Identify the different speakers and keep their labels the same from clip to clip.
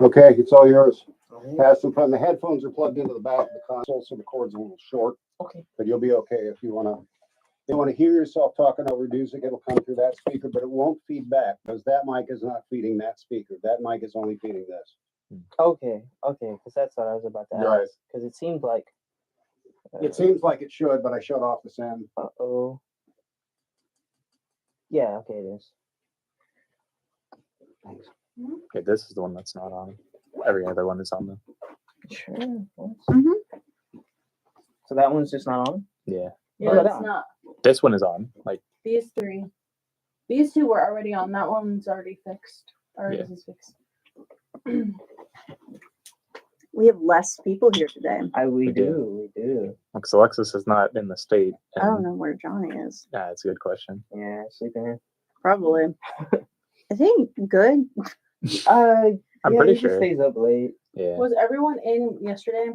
Speaker 1: Okay, it's all yours. Have some fun. The headphones are plugged into the back of the console, so the cord's a little short.
Speaker 2: Okay.
Speaker 1: But you'll be okay if you want to hear yourself talking over music, it'll come through that speaker, but it won't feed back because that mic is not feeding that speaker. That mic is only feeding this.
Speaker 2: Okay, because that's what I was about to
Speaker 1: Right.
Speaker 2: ask. Because it seemed like.
Speaker 1: It seems like it should, but I shut off the sound.
Speaker 2: Uh-oh. Yeah, okay, it is.
Speaker 1: Thanks.
Speaker 3: Okay, this is the one that's not on. Every other one is on though.
Speaker 2: Sure.
Speaker 4: Mhm.
Speaker 2: So that one's just not on?
Speaker 3: Yeah.
Speaker 5: Yeah,
Speaker 2: Put it
Speaker 5: it's
Speaker 2: on.
Speaker 5: not.
Speaker 3: This one is on. Like
Speaker 5: These three. These two were already on. That one's already fixed. Ours
Speaker 3: Yeah.
Speaker 5: is fixed.
Speaker 4: We have less people here today.
Speaker 2: We
Speaker 3: We
Speaker 2: do.
Speaker 3: because Alexis is not in the state.
Speaker 4: I don't know where Johnny is.
Speaker 3: Yeah, it's a good question.
Speaker 2: Yeah, sleeping in.
Speaker 4: Probably. Is he good?
Speaker 3: I'm
Speaker 2: yeah,
Speaker 3: pretty
Speaker 2: he just
Speaker 3: sure.
Speaker 2: stays up late.
Speaker 3: Yeah.
Speaker 5: Was everyone in yesterday?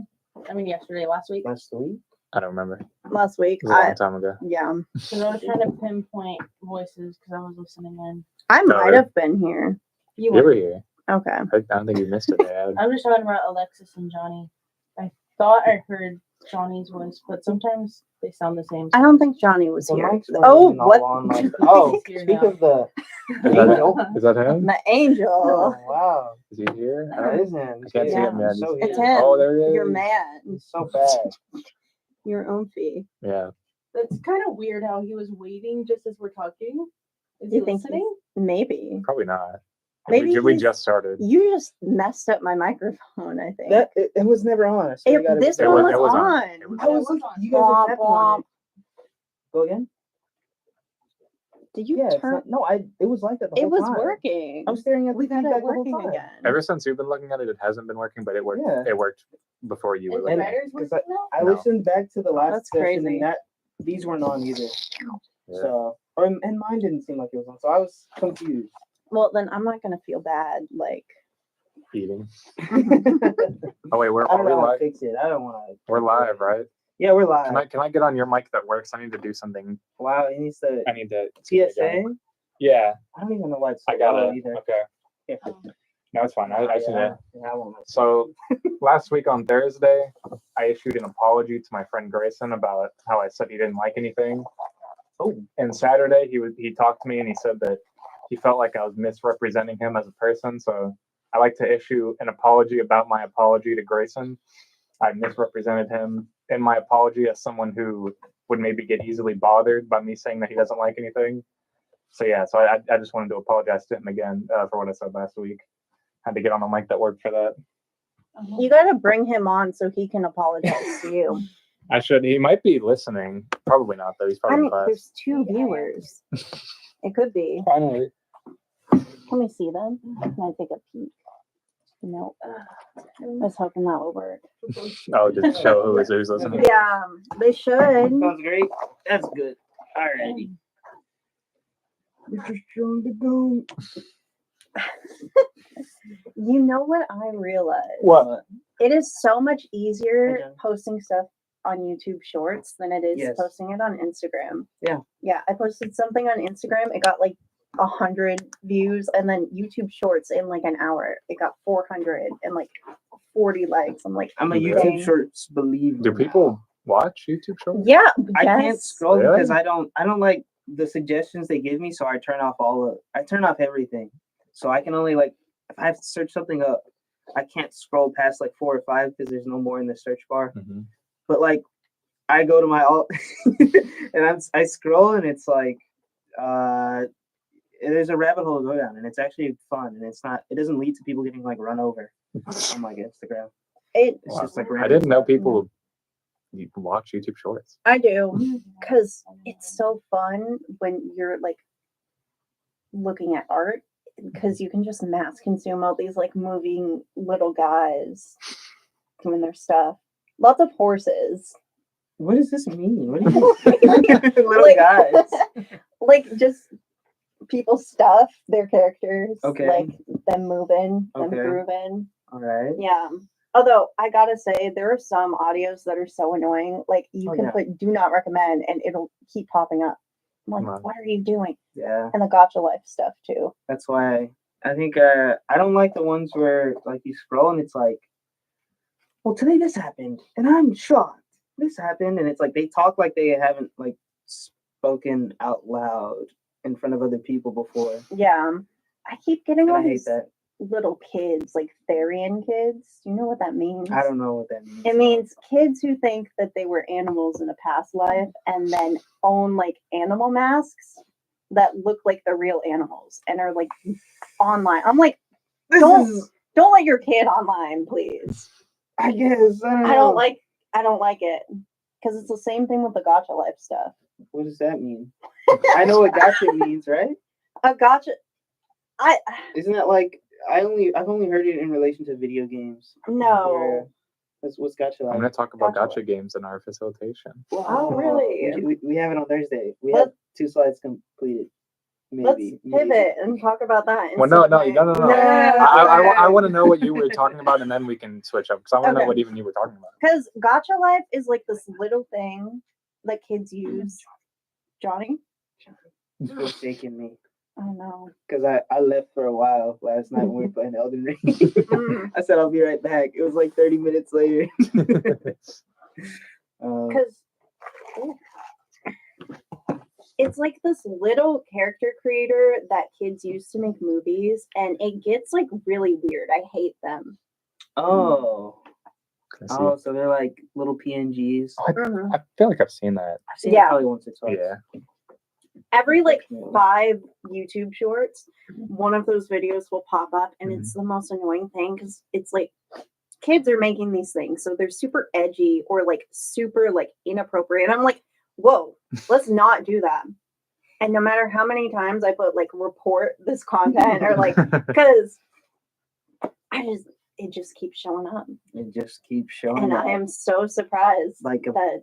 Speaker 5: Last week?
Speaker 2: Last week?
Speaker 3: I don't remember. It
Speaker 4: Last week.
Speaker 3: was a long time ago.
Speaker 4: Yeah.
Speaker 5: Because I was trying to pinpoint voices because I was listening in.
Speaker 4: I
Speaker 3: No,
Speaker 4: might
Speaker 3: it-
Speaker 4: have been here.
Speaker 5: You
Speaker 3: You
Speaker 5: were.
Speaker 3: were here.
Speaker 4: Okay.
Speaker 3: I don't think you missed it there.
Speaker 5: I'm just talking about Alexis and Johnny. I thought I heard Johnny's voice, but sometimes they sound the same.
Speaker 4: I don't think Johnny was
Speaker 2: The
Speaker 4: here.
Speaker 2: mics weren't
Speaker 4: Oh,
Speaker 2: even all
Speaker 4: what?
Speaker 2: on like oh,
Speaker 5: He's here
Speaker 2: speak
Speaker 5: now.
Speaker 2: of the
Speaker 3: Is that,
Speaker 2: angel.
Speaker 3: is that him?
Speaker 4: The angel.
Speaker 2: Oh, wow.
Speaker 3: Is he here?
Speaker 2: That is him.
Speaker 3: I can't see him
Speaker 4: Yeah.
Speaker 3: yet.
Speaker 2: So
Speaker 4: It's
Speaker 2: here.
Speaker 4: him.
Speaker 3: Oh, there he is.
Speaker 4: You're mad.
Speaker 2: He's so bad.
Speaker 4: Your own fee.
Speaker 3: Yeah.
Speaker 5: That's kind of weird how he was waiting just as we're talking. Is
Speaker 4: You
Speaker 5: he
Speaker 4: think
Speaker 5: listening?
Speaker 4: Maybe.
Speaker 3: Probably not.
Speaker 4: Maybe
Speaker 3: we
Speaker 4: he's-
Speaker 3: just started.
Speaker 4: You just messed up my microphone, I think.
Speaker 2: That it was never on. I swear to God,
Speaker 4: This
Speaker 3: It
Speaker 4: one
Speaker 3: was-
Speaker 4: was,
Speaker 3: it was on.
Speaker 4: on.
Speaker 3: It was
Speaker 2: I was
Speaker 5: on.
Speaker 2: like, you guys are
Speaker 4: Womp
Speaker 2: tapping on it.
Speaker 4: womp.
Speaker 2: Go again?
Speaker 4: Did you
Speaker 2: Yeah, it's
Speaker 4: turn?
Speaker 2: not, no, it was like that the
Speaker 4: It
Speaker 2: whole
Speaker 4: was
Speaker 2: time.
Speaker 4: working.
Speaker 2: I'm staring at the
Speaker 4: We got
Speaker 2: feedback
Speaker 4: it
Speaker 2: the whole
Speaker 4: working
Speaker 2: time.
Speaker 4: again.
Speaker 3: Ever since you've been looking at it, it hasn't been working, but it worked.
Speaker 2: Yeah.
Speaker 3: It worked before you were
Speaker 5: Is
Speaker 3: looking
Speaker 5: the
Speaker 3: at it.
Speaker 5: batteries
Speaker 2: Because
Speaker 5: working now?
Speaker 2: I
Speaker 3: No.
Speaker 2: listened back to the last
Speaker 4: That's
Speaker 2: session
Speaker 4: crazy.
Speaker 2: and these weren't on either.
Speaker 3: Yeah.
Speaker 2: So and mine didn't seem like it was on. So I was confused.
Speaker 4: Well, then I'm not gonna feel bad. Like,
Speaker 3: Eating.
Speaker 2: I
Speaker 3: Oh wait, we're
Speaker 2: don't
Speaker 3: are we
Speaker 2: know how to
Speaker 3: live?
Speaker 2: fix it. I don't want to.
Speaker 3: We're live, right?
Speaker 2: Yeah, we're live.
Speaker 3: Can I get on your mic that works? I need to do something.
Speaker 2: Wow, it needs to
Speaker 3: I need to
Speaker 2: TSA.
Speaker 3: Yeah,
Speaker 2: I don't even know why it's so
Speaker 3: I got
Speaker 2: loud
Speaker 3: it.
Speaker 2: either.
Speaker 3: Okay.
Speaker 2: Yeah.
Speaker 3: No, it's fine. I should.
Speaker 2: yeah, I won't.
Speaker 3: So last week on Thursday, I issued an apology to my friend Grayson about how I said he didn't like anything.
Speaker 2: Oh,
Speaker 3: And Saturday, he talked to me and he said that he felt like I was misrepresenting him as a person. So I like to issue an apology about my apology to Grayson. I misrepresented him in my apology as someone who would maybe get easily bothered by me saying that he doesn't like anything. So yeah, so I just wanted to apologize to him again for what I said last week. Had to get on a mic that worked for that.
Speaker 4: you gotta bring him on so he can apologize to you.
Speaker 3: I should. He might be listening. Probably not, though. He's
Speaker 4: I
Speaker 3: probably in
Speaker 4: mean,
Speaker 3: class.
Speaker 4: there's 2 viewers. It could be.
Speaker 3: Finally.
Speaker 4: Can we see them? Can I take a peek? No. I was hoping that would work.
Speaker 3: Oh, just show who's listening.
Speaker 4: Yeah, they should.
Speaker 2: sounds great. That's good. Alrighty. We're just trying to go.
Speaker 4: You know what I realized?
Speaker 3: What?
Speaker 4: It is so much easier
Speaker 2: Okay.
Speaker 4: posting stuff on YouTube Shorts than it is
Speaker 2: Yes.
Speaker 4: posting it on Instagram.
Speaker 2: Yeah.
Speaker 4: Yeah, I posted something on Instagram. It got like 100 views, and then YouTube Shorts in like an hour, it got 400 and like 40 likes. I'm like,
Speaker 2: I'm a
Speaker 3: Yeah.
Speaker 2: YouTube Shorts believer.
Speaker 3: Do people watch YouTube Shorts?
Speaker 4: yeah,
Speaker 2: I can't
Speaker 4: yes.
Speaker 2: scroll
Speaker 3: Really?
Speaker 2: because I don't like the suggestions they give me, so I turn off everything. So I can only like if I have to search something up, I can't scroll past like 4 or 5 because there's no more in the search bar.
Speaker 3: Mhm.
Speaker 2: But like I go to my alt and I scroll and it's like there's a rabbit hole to go down and it's actually fun and it doesn't lead to people getting like run over on like Instagram.
Speaker 4: It,
Speaker 2: It's just like
Speaker 3: I
Speaker 2: random
Speaker 3: didn't know
Speaker 2: stuff.
Speaker 3: people you watch YouTube Shorts.
Speaker 4: I do, because it's so fun when you're like looking at art, because you can just mass consume all these like moving little guys doing their stuff. Lots of horses.
Speaker 2: What does this mean? What do you little
Speaker 4: Like-
Speaker 2: guys?
Speaker 4: Like just people's stuff, their characters,
Speaker 2: Okay.
Speaker 4: like them moving, them
Speaker 2: Okay.
Speaker 4: grooving.
Speaker 2: All right.
Speaker 4: Yeah. Although I gotta say, there are some audios that are so annoying. Like you
Speaker 2: Oh,
Speaker 4: can
Speaker 2: yeah.
Speaker 4: put "do not recommend" and it'll keep popping up. I'm like,
Speaker 3: Wow.
Speaker 4: what are you doing?
Speaker 2: Yeah.
Speaker 4: And the Gotcha Life stuff too.
Speaker 2: That's why I think I don't like the ones where like you scroll and it's like, well, today this happened and I'm shocked. This happened, and it's like they talk like they haven't like spoken out loud in front of other people before.
Speaker 4: Yeah. I keep getting
Speaker 2: And
Speaker 4: all
Speaker 2: I hate
Speaker 4: these
Speaker 2: that.
Speaker 4: little kids, like Therian kids. Do you know what that means?
Speaker 2: I don't know what that means.
Speaker 4: It means kids who think that they were animals in a past life and then own like animal masks that look like the real animals and are like online. I'm like,
Speaker 2: This
Speaker 4: don't-
Speaker 2: is,
Speaker 4: don't let your kid online, please.
Speaker 2: I guess, I don't know.
Speaker 4: I don't like it because it's the same thing with the Gacha Life stuff.
Speaker 2: What does that mean? I know what gotcha means, right?
Speaker 4: A Gacha,
Speaker 2: Isn't that like I've only heard it in relation to video games.
Speaker 4: no.
Speaker 2: What's gotcha
Speaker 3: I'm
Speaker 2: like?
Speaker 3: gonna talk about
Speaker 4: Gotcha.
Speaker 3: gotcha games in our facilitation.
Speaker 4: Oh, really?
Speaker 2: We have it on Thursday. We
Speaker 4: Let's-
Speaker 2: have 2 slides completed.
Speaker 4: Let's
Speaker 2: Maybe.
Speaker 4: pivot and talk about that.
Speaker 3: Well, no,
Speaker 4: instead of
Speaker 3: no.
Speaker 4: my-
Speaker 3: I want to know what you were talking about, and then we can switch up because I want to know
Speaker 4: Okay.
Speaker 3: what even you were talking about.
Speaker 4: Because Gacha Life is like this little thing that kids use. Johnny?
Speaker 2: It's still shaking me
Speaker 4: I don't know.
Speaker 2: because I left for a while last night when we were playing Elden Ring.
Speaker 4: Mm.
Speaker 2: I said I'll be right back. It was like 30 minutes later.
Speaker 4: Because it's like this little character creator that kids use to make movies, and it gets like really weird. I hate them.
Speaker 2: Oh,
Speaker 3: Can I see?
Speaker 2: oh, so they're like little PNGs.
Speaker 4: Mhm.
Speaker 3: I feel like I've seen that.
Speaker 2: I've seen
Speaker 4: Yeah.
Speaker 2: it probably once or twice.
Speaker 3: Yeah.
Speaker 4: Every like
Speaker 2: Unfortunately.
Speaker 4: 5 YouTube shorts, one of those videos will pop up, and
Speaker 3: Mhm.
Speaker 4: it's the most annoying thing because it's like kids are making these things, so they're super edgy or like super like inappropriate. I'm like, whoa, let's not do that. And no matter how many times I put like report this content or like because it just keeps showing up,
Speaker 2: It just keeps showing
Speaker 4: and
Speaker 2: up.
Speaker 4: I am so surprised
Speaker 2: Like a-
Speaker 4: that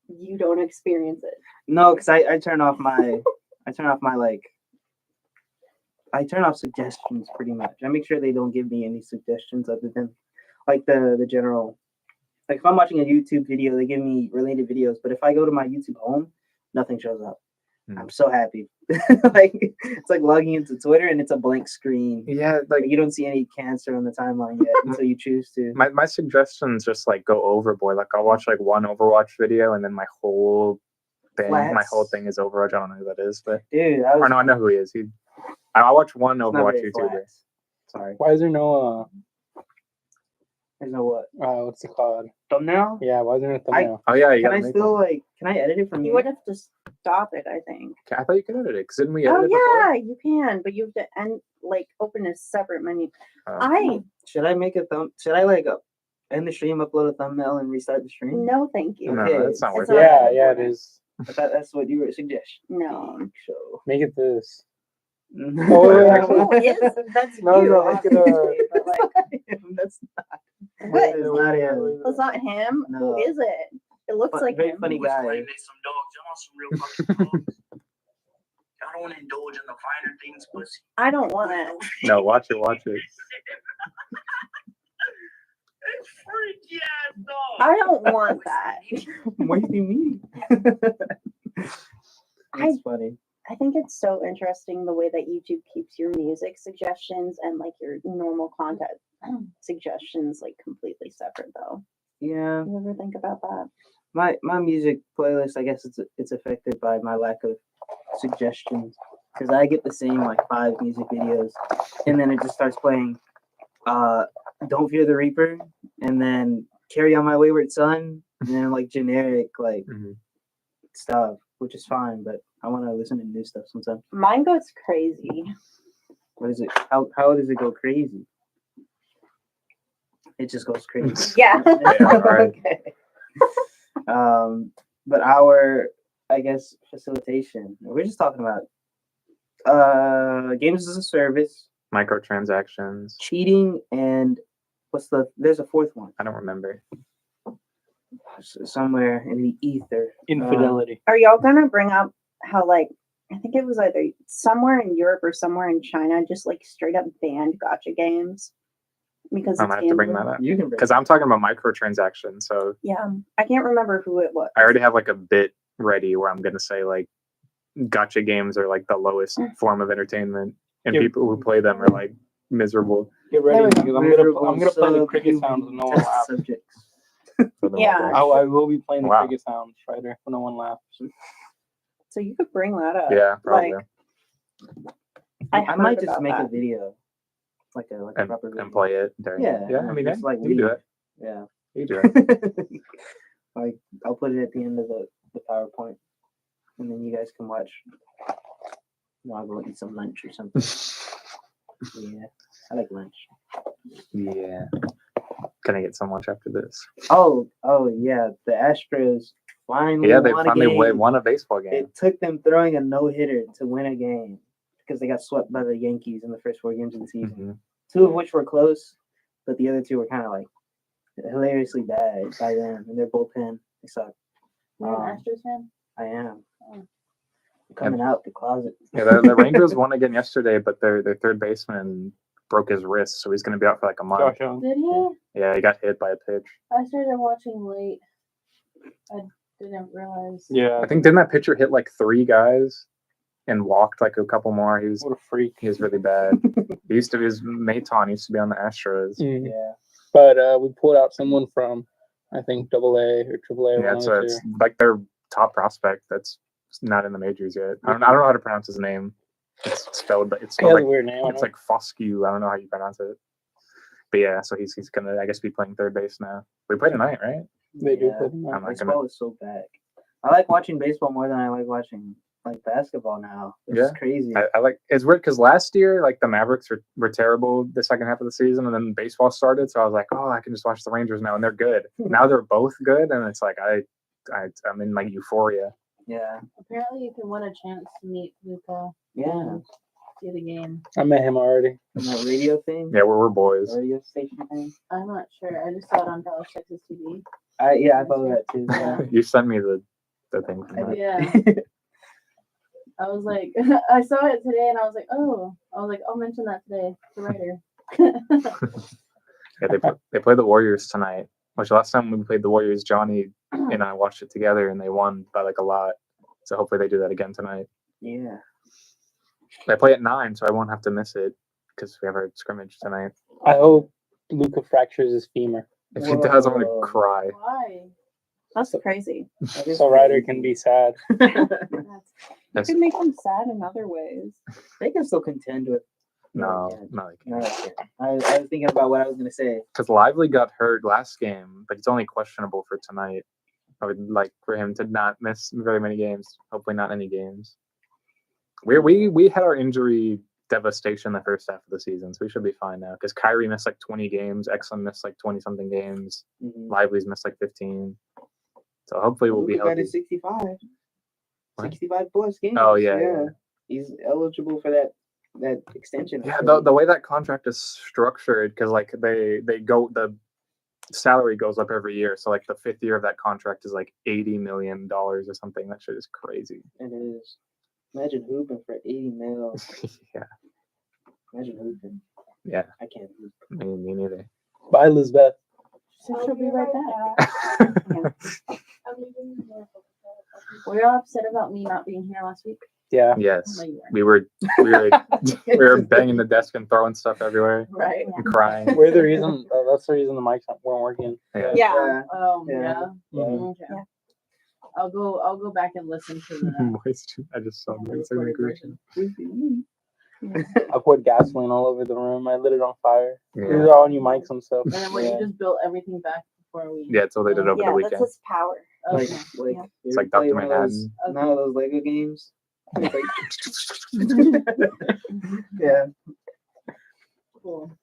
Speaker 4: you don't experience it.
Speaker 2: No, because I turn off my I turn off suggestions pretty much. I make sure they don't give me any suggestions other than like the general. Like if I'm watching a YouTube video, they give me related videos. But if I go to my YouTube home, nothing shows up.
Speaker 3: Hmm.
Speaker 2: I'm so happy. Like it's like logging into Twitter and it's a blank screen.
Speaker 3: Yeah,
Speaker 2: Like
Speaker 3: like
Speaker 2: you don't see any cancer on the timeline yet until you choose to.
Speaker 3: my suggestions just like go overboard. Like I'll watch like one Overwatch video, and then my whole
Speaker 2: Flats.
Speaker 3: thing is Overwatch. I don't know who that is, but
Speaker 2: Dude, I was
Speaker 3: or no, I know who he is. I watch one
Speaker 2: it's not
Speaker 3: Overwatch
Speaker 2: very
Speaker 3: YouTuber.
Speaker 2: flat. Sorry.
Speaker 6: Why is there no
Speaker 2: There's no what?
Speaker 6: what's it called?
Speaker 2: Thumbnail?
Speaker 6: Yeah, why is there no thumbnail?
Speaker 3: Oh yeah, you
Speaker 2: Can
Speaker 3: gotta
Speaker 2: I
Speaker 3: make
Speaker 2: still
Speaker 3: one.
Speaker 2: like can I edit it from
Speaker 4: You
Speaker 2: here?
Speaker 4: would have to stop it, I think.
Speaker 3: I thought you could edit it. Cause didn't we edit
Speaker 4: Oh
Speaker 3: it before?
Speaker 4: yeah, you can, but you have to like open a separate menu.
Speaker 3: Oh.
Speaker 2: Should I make a should I like end the stream, upload a thumbnail, and restart the stream?
Speaker 4: No, thank you.
Speaker 3: No,
Speaker 2: Okay,
Speaker 3: that's not
Speaker 4: it's
Speaker 3: worth
Speaker 4: not
Speaker 3: it.
Speaker 6: Yeah,
Speaker 4: that
Speaker 6: yeah, it
Speaker 4: important.
Speaker 6: is.
Speaker 2: I thought that's what you were suggesting.
Speaker 4: No.
Speaker 2: So
Speaker 6: Make it this.
Speaker 2: oh,
Speaker 4: Who is that's
Speaker 6: No,
Speaker 4: you?
Speaker 6: no, make it,
Speaker 4: obviously, but like
Speaker 2: that's
Speaker 4: what?
Speaker 2: It's not him.
Speaker 4: That's not him.
Speaker 2: No.
Speaker 4: Who is it? It looks like
Speaker 2: very
Speaker 4: him.
Speaker 2: funny
Speaker 7: Always
Speaker 2: guy.
Speaker 7: claim they some dogs. Y'all want some real fucking dogs. Y'all don't want to indulge in the finer things, pussy.
Speaker 4: I don't want it.
Speaker 3: No, watch it.
Speaker 7: It's freaky ass dog.
Speaker 4: I don't want that.
Speaker 2: What do you mean? That's funny.
Speaker 4: I think it's so interesting the way that YouTube keeps your music suggestions and like your normal content suggestions like completely separate though.
Speaker 2: Yeah,
Speaker 4: You ever think about that?
Speaker 2: my music playlist. I guess it's affected by my lack of suggestions because I get the same like 5 music videos, and then it just starts playing. Don't Fear the Reaper, and then Carry On My Wayward Son, and then like generic like
Speaker 3: Mhm.
Speaker 2: stuff, which is fine, but I want to listen to new stuff sometimes.
Speaker 4: Mine goes crazy.
Speaker 2: What is it? How does it go crazy? It just goes crazy.
Speaker 4: Yeah.
Speaker 3: alright.
Speaker 2: Okay. But our, I guess, facilitation. We're just talking about games as a service,
Speaker 3: Microtransactions.
Speaker 2: cheating, and there's a 4th one
Speaker 3: I don't remember.
Speaker 2: somewhere in the ether.
Speaker 6: Infidelity.
Speaker 4: Are y'all gonna bring up how like I think it was either somewhere in Europe or somewhere in China just like straight up banned gotcha games because
Speaker 3: I
Speaker 4: it's
Speaker 3: might have to bring
Speaker 4: gambling?
Speaker 3: that up
Speaker 2: You can bring
Speaker 3: because I'm talking about microtransactions. So
Speaker 4: Yeah, I can't remember who it was.
Speaker 3: I already have like a bit ready where I'm gonna say like gotcha games are like the lowest form of entertainment. and
Speaker 6: Yeah.
Speaker 3: people who play them are like miserable.
Speaker 6: Get ready
Speaker 4: There we go.
Speaker 6: because I'm gonna play the cricket sounds with no one
Speaker 2: Test
Speaker 6: laughs.
Speaker 2: subjects.
Speaker 3: For the
Speaker 4: Yeah.
Speaker 3: mobile.
Speaker 6: I will be playing the
Speaker 3: Wow.
Speaker 6: cricket sounds, Strider, when no one laughs.
Speaker 4: So you could bring that up.
Speaker 3: Yeah, probably.
Speaker 4: Like,
Speaker 2: I might
Speaker 4: heard
Speaker 2: just
Speaker 4: about
Speaker 2: make a
Speaker 4: that.
Speaker 2: video, like a
Speaker 3: and,
Speaker 2: proper video.
Speaker 3: and play it during.
Speaker 2: Yeah,
Speaker 3: Yeah. I mean,
Speaker 2: just
Speaker 3: yeah,
Speaker 2: like
Speaker 3: you can do
Speaker 2: leave.
Speaker 3: it.
Speaker 2: Yeah.
Speaker 3: You can do it.
Speaker 2: Like I'll put it at the end of the PowerPoint, and then you guys can watch. I'll go eat some lunch or something. Yeah, I like lunch.
Speaker 3: Yeah. Can I get some lunch after this?
Speaker 2: Oh yeah, the Astros finally
Speaker 3: Yeah, they
Speaker 2: won
Speaker 3: finally
Speaker 2: a game.
Speaker 3: won a baseball game.
Speaker 2: It took them throwing a no-hitter to win a game because they got swept by the Yankees in the first 4 games of the season.
Speaker 3: Mhm.
Speaker 2: 2 of which were close, but the other 2 were kind of like hilariously bad by them, and their bullpen they suck.
Speaker 5: You're
Speaker 2: Um,
Speaker 5: an Astros fan?
Speaker 2: I am
Speaker 5: Oh.
Speaker 2: coming out the closet.
Speaker 3: Yeah, the Rangers won again yesterday, but their third baseman broke his wrist, so he's going to be out for like a month.
Speaker 6: Josh Young.
Speaker 5: Did he?
Speaker 3: Yeah, he got hit by a pitch.
Speaker 5: I started watching late. I didn't realize.
Speaker 6: Yeah.
Speaker 3: I think didn't that pitcher hit like 3 guys and walked like a couple more? He was
Speaker 6: What a freak.
Speaker 3: really bad. He used to be his Maton used to be on the Astros.
Speaker 6: Mhm.
Speaker 2: Yeah,
Speaker 6: But we pulled out someone from, I think, AA or AAA.
Speaker 3: Yeah,
Speaker 6: one
Speaker 3: so
Speaker 6: of the
Speaker 3: it's
Speaker 6: two.
Speaker 3: like their top prospect that's not in the majors yet. I don't know how to pronounce his name. It's spelled
Speaker 6: He
Speaker 3: spelled
Speaker 6: has
Speaker 3: like
Speaker 6: a weird name.
Speaker 3: it's like Foscue. I don't know how you pronounce it. But yeah, so he's gonna I guess be playing third base now. We play tonight, right?
Speaker 6: They do
Speaker 2: yeah.
Speaker 6: play them out.
Speaker 3: I'm not
Speaker 2: Baseball
Speaker 3: gonna.
Speaker 2: is so back. I like watching baseball more than I like watching like basketball now. It's
Speaker 3: Yeah.
Speaker 2: crazy.
Speaker 3: I like it's weird because last year like the Mavericks were terrible the second half of the season, and then baseball started, so I was like, oh, I can just watch the Rangers now, and they're good. Now they're both good, and it's like I'm in like euphoria.
Speaker 2: Yeah,
Speaker 5: Apparently, you can win a chance to meet Luca.
Speaker 2: yeah.
Speaker 5: See the game.
Speaker 6: I met him already.
Speaker 2: And that radio thing,
Speaker 3: Yeah, we're boys.
Speaker 2: radio station thing.
Speaker 5: I'm not sure. I just saw it on Dallas, Texas TV.
Speaker 2: I follow that too. Yeah.
Speaker 3: You sent me the thing from
Speaker 2: I
Speaker 3: that.
Speaker 5: Yeah. I was like, I saw it today, and I was like, I'll mention that today. The writer.
Speaker 3: Yeah, they play the Warriors tonight. Which last time we played the Warriors, Johnny and I watched it together, and they won by like a lot. So hopefully they do that again tonight.
Speaker 2: Yeah.
Speaker 3: They play at 9, so I won't have to miss it because we have our scrimmage tonight.
Speaker 6: I hope Luca fractures his femur
Speaker 3: If he does, I'm gonna
Speaker 2: Whoa.
Speaker 3: cry.
Speaker 5: Why?
Speaker 4: That's crazy.
Speaker 2: That is
Speaker 6: so Ryder
Speaker 2: crazy.
Speaker 6: can be sad.
Speaker 5: That's
Speaker 4: You
Speaker 3: That's,
Speaker 4: could make them sad in other ways.
Speaker 2: They can still contend with.
Speaker 3: no,
Speaker 2: they can't.
Speaker 3: no,
Speaker 2: No, they can't. I was thinking about what I was gonna say.
Speaker 3: because Lively got hurt last game, but he's only questionable for tonight. I would like for him to not miss very many games. Hopefully, not any games. We had our injury devastation the first half of the season, so we should be fine now. Because Kyrie missed like 20 games, Exum missed like 20 something games,
Speaker 2: Mhm.
Speaker 3: Lively's missed like 15. So hopefully we'll be
Speaker 2: Luka got
Speaker 3: healthy.
Speaker 2: his 65.
Speaker 3: What?
Speaker 2: 65 plus games.
Speaker 3: Oh, yeah.
Speaker 2: He's eligible for that extension.
Speaker 3: Yeah,
Speaker 2: hopefully.
Speaker 3: the way that contract is structured, because like they go the salary goes up every year. So like the 5th year of that contract is like $80 million or something. That shit is crazy.
Speaker 2: It is. Imagine hooping for 80 mil.
Speaker 3: Yeah,
Speaker 2: Imagine hooping.
Speaker 3: yeah.
Speaker 2: I can't hoop.
Speaker 3: Me neither.
Speaker 6: Bye, Elizabeth.
Speaker 5: So she'll be right back. Were y'all upset about me not being here last week?
Speaker 6: Yeah.
Speaker 3: Yes,
Speaker 5: No, you weren't.
Speaker 3: we were we were banging the desk and throwing stuff everywhere
Speaker 5: Right.
Speaker 3: and crying.
Speaker 6: We're the reason. That's the reason the mics weren't working.
Speaker 3: Yeah.
Speaker 4: Yeah.
Speaker 5: Oh
Speaker 2: Yeah.
Speaker 5: yeah.
Speaker 6: Mhm.
Speaker 5: Okay.
Speaker 4: Yeah.
Speaker 5: I'll go back and listen to the
Speaker 3: I just saw
Speaker 5: the
Speaker 3: Moist
Speaker 5: recorded
Speaker 3: Immigration.
Speaker 5: version.
Speaker 6: I poured gasoline all over the room. I lit it on fire. These
Speaker 3: Yeah,
Speaker 6: are all new mics and stuff.
Speaker 5: And then when
Speaker 6: Yeah.
Speaker 5: you just built everything back before we
Speaker 3: yeah. So they did over the
Speaker 4: Yeah, that's
Speaker 3: weekend.
Speaker 4: his power.
Speaker 2: Like,
Speaker 5: Okay.
Speaker 2: like
Speaker 4: Yeah.
Speaker 2: you
Speaker 3: It's
Speaker 2: ever
Speaker 3: like
Speaker 2: play
Speaker 3: Dr.
Speaker 2: one of those-
Speaker 3: Manhattan.
Speaker 2: none of those Lego games. It's like- yeah,
Speaker 5: Cool.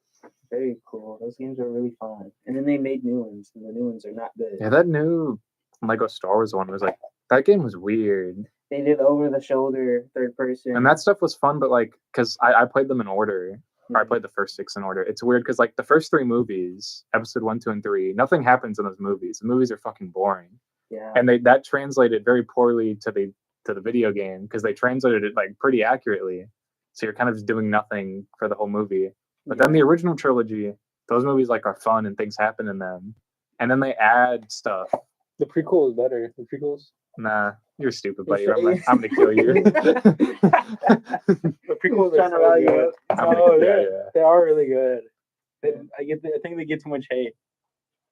Speaker 2: very cool. Those games are really fun. And then they made new ones, and the new ones are not good.
Speaker 3: Yeah, that new Lego Star Wars one was like that game was weird,
Speaker 2: They did over the shoulder third person.
Speaker 3: and that stuff was fun. But like, cause I played them in order. Or I played the first 6 in order. It's weird because like the first 3 movies, episode 1, 2, and 3, nothing happens in those movies. The movies are fucking boring,
Speaker 2: Yeah.
Speaker 3: and that translated very poorly to the video game because they translated it like pretty accurately. So you're kind of just doing nothing for the whole movie. But then the original trilogy, those movies like are fun and things happen in them, and then they add stuff.
Speaker 6: The prequel is better. The prequels.
Speaker 3: Nah, You're stupid, buddy. I'm gonna kill you.
Speaker 6: The prequels
Speaker 2: Trying to
Speaker 6: are so
Speaker 2: rile you
Speaker 6: good.
Speaker 2: up.
Speaker 6: Oh,
Speaker 3: Yeah,
Speaker 6: yeah,
Speaker 3: yeah.
Speaker 6: they are really good. I think they get too much hate.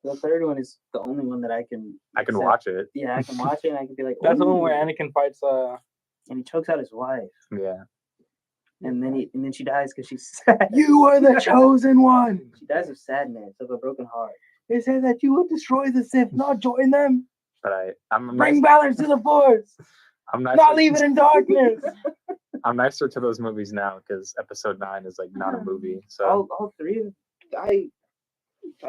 Speaker 2: The third one is the only one that I can.
Speaker 3: I can
Speaker 2: accept.
Speaker 3: watch it.
Speaker 2: Yeah, I can watch it and I can be like,
Speaker 6: That's the one where
Speaker 2: "Ooh."
Speaker 6: Anakin fights.
Speaker 2: And he chokes out his wife,
Speaker 3: Yeah.
Speaker 2: and then she dies because she's sad.
Speaker 6: You are the chosen one.
Speaker 2: She dies of sadness, of a broken heart.
Speaker 6: They said that you would destroy the Sith, not join them.
Speaker 3: But I'm
Speaker 6: Bring
Speaker 3: nice.
Speaker 6: balance to the Force,
Speaker 3: I'm nicer.
Speaker 6: not leave it in darkness.
Speaker 3: I'm nicer to those movies now because Episode 9 is like not a movie. So
Speaker 2: All three of I